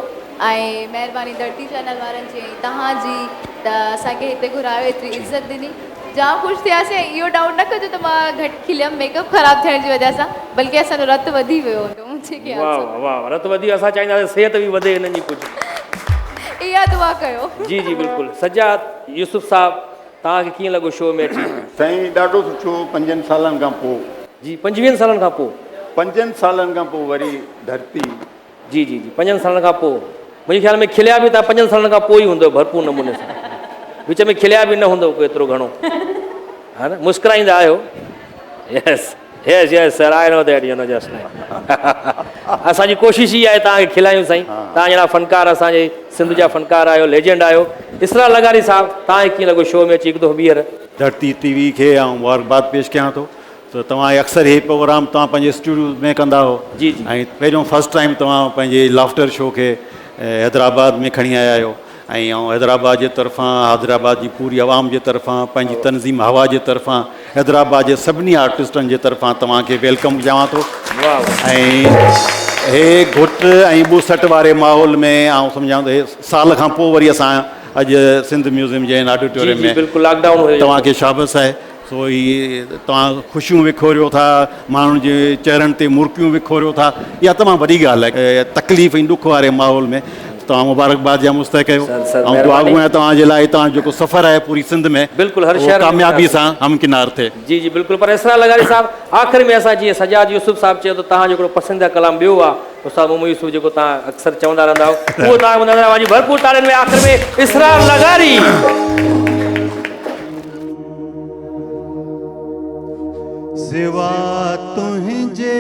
ऐं महिरबानी धरती चैनल वारनि जी तव्हांजी त असांखे हिते घुरायो एतिरी इज़त ॾिनी जाम ख़ुशि थियासीं इहो डाउट न कजो त मां घटि खिलियमि मेकअप ख़राबु थियण जी वजह सां बल्कि असांजो रतु वधी वियो हूंदो मुंहिंजे ख्याल वाह सां वाह वाह रतु वधी असां चाहींदासीं सिहत बि वधे हिननि जी कुझु इहा दुआ कयो जी जी बिल्कुलु सजाद यूसुफ साहब तव्हांखे कीअं लॻो शो में अची साईं ॾाढो सुठो 5 सालनि खां पोइ जी 25 सालनि खां पोइ 5 सालनि खां पोइ वरी धरती जी जी जी 5 सालनि खां पोइ मुंहिंजे ख़्याल में खिलिया बि तव्हां 5 सालनि खां पोइ ई हूंदव भरपूर नमूने सां विच में खिलिया बि न हूंदव को एतिरो घणो हा न मुस्कुराईंदा आहियो yes yes yes sir I know that you know just असांजी कोशिशि ई आहे तव्हांखे खिलायूं साईं तव्हां जहिड़ा फ़नकार असांजे सिंध जा फ़नकार आहियो लेजेंड आहियो इसरा लगारी साहब तव्हांखे कीअं लॻो शो में अची हिकु दफ़ो ॿीहर धरती टीवी खे ऐं मुबारकबाद पेश कयां थो त तव्हां अक्सर इहे प्रोग्राम तव्हां पंहिंजे स्टूडियो में कंदा हो जी जी ऐं पहिरियों फस्ट टाइम तव्हां पंहिंजे लाफ्टर शो खे हैदराबाद में खणी आया आहियो ऐं हैदराबाद जे तरफ़ां हैदराबाद जी पूरी आवाम जे तरफ़ां पंहिंजी तनज़ीम हवा जे तरफ़ां हैदराबाद जे सभिनी आर्टिस्टनि जे तरफ़ां तव्हांखे वेलकम चवां थो ऐं हे घुट ऐं ॿुसट वारे माहौल में ऐं सम्झां थो साल खां पोइ वरी असां अॼु सिंध म्यूज़ियम जे ऑडिटोरियम में बिल्कुलु लॉकडाउन हुयो तव्हांखे शाबस आहे सो हीअ तव्हां ख़ुशियूं विखोरियो था माण्हुनि जे चहिरनि ते मुर्कियूं विखोरियो था इहा तमामु वॾी ॻाल्हि आहे तकलीफ़ ऐं ॾुख वारे माहौल में तव्हां मुबारकबाद जा मुस्तहिक़ आहियो ऐं दुआऊं आहियां तव्हांजे लाइ तव्हां जेको सफ़र आहे पूरी सिंध में बिल्कुलु हर उहो शहर में कामयाबी सां हमकिनार थिए जी जी बिल्कुलु पर इसरा लगारी साहब आख़िर में असां जीअं सजाद यूसुफ साहब चयो त तव्हांजो हिकिड़ो पसंदीदा कलाम ॿियो आहे उस्ताद मोहम्मद यूसुफ जेको तव्हां अक्सर चवंदा रहंदा आहियो उहो तव्हां ॿुधंदा आहियो भरपूर तालियुनि में आख़िर में इसरा लगारी सिवा तुंहिंजे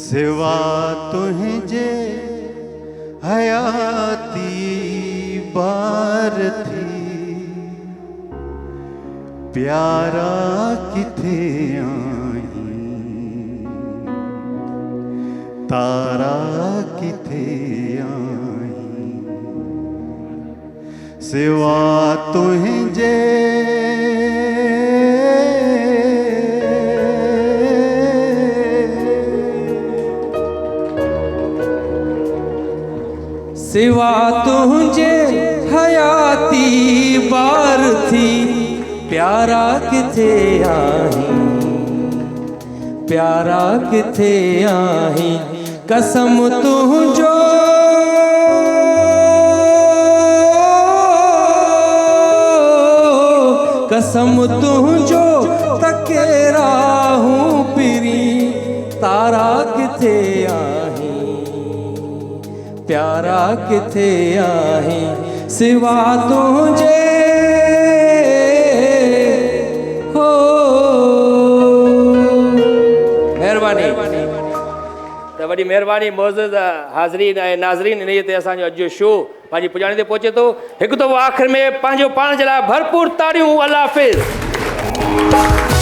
सिवा तुंहिंजे हयाती बार थी प्यारा किथे आहीं तारा किथे आहीं सिवा तुंहिंजे सिवा तुझे हयाती बार थी प्यारा किथे आहीं प्यारा किथे आहीं कसम तुझो कसम तुझो तकेरा हूँ पिरी तारा किथे आहीं प्यारा किथे आहीं सिवा तुझे हो मेहरबानी वॾी महिरबानी मोज़िज़ हाज़रीन ऐं नाज़रीन, इन ते असांजो अॼु जो शो पंहिंजी पुॼाणी ते पहुचे थो। हिकु दफ़ो आख़िर में पंहिंजो पाण जे लाइ भरपूर ताड़ियूं। अल्लाह हाफ़िज़।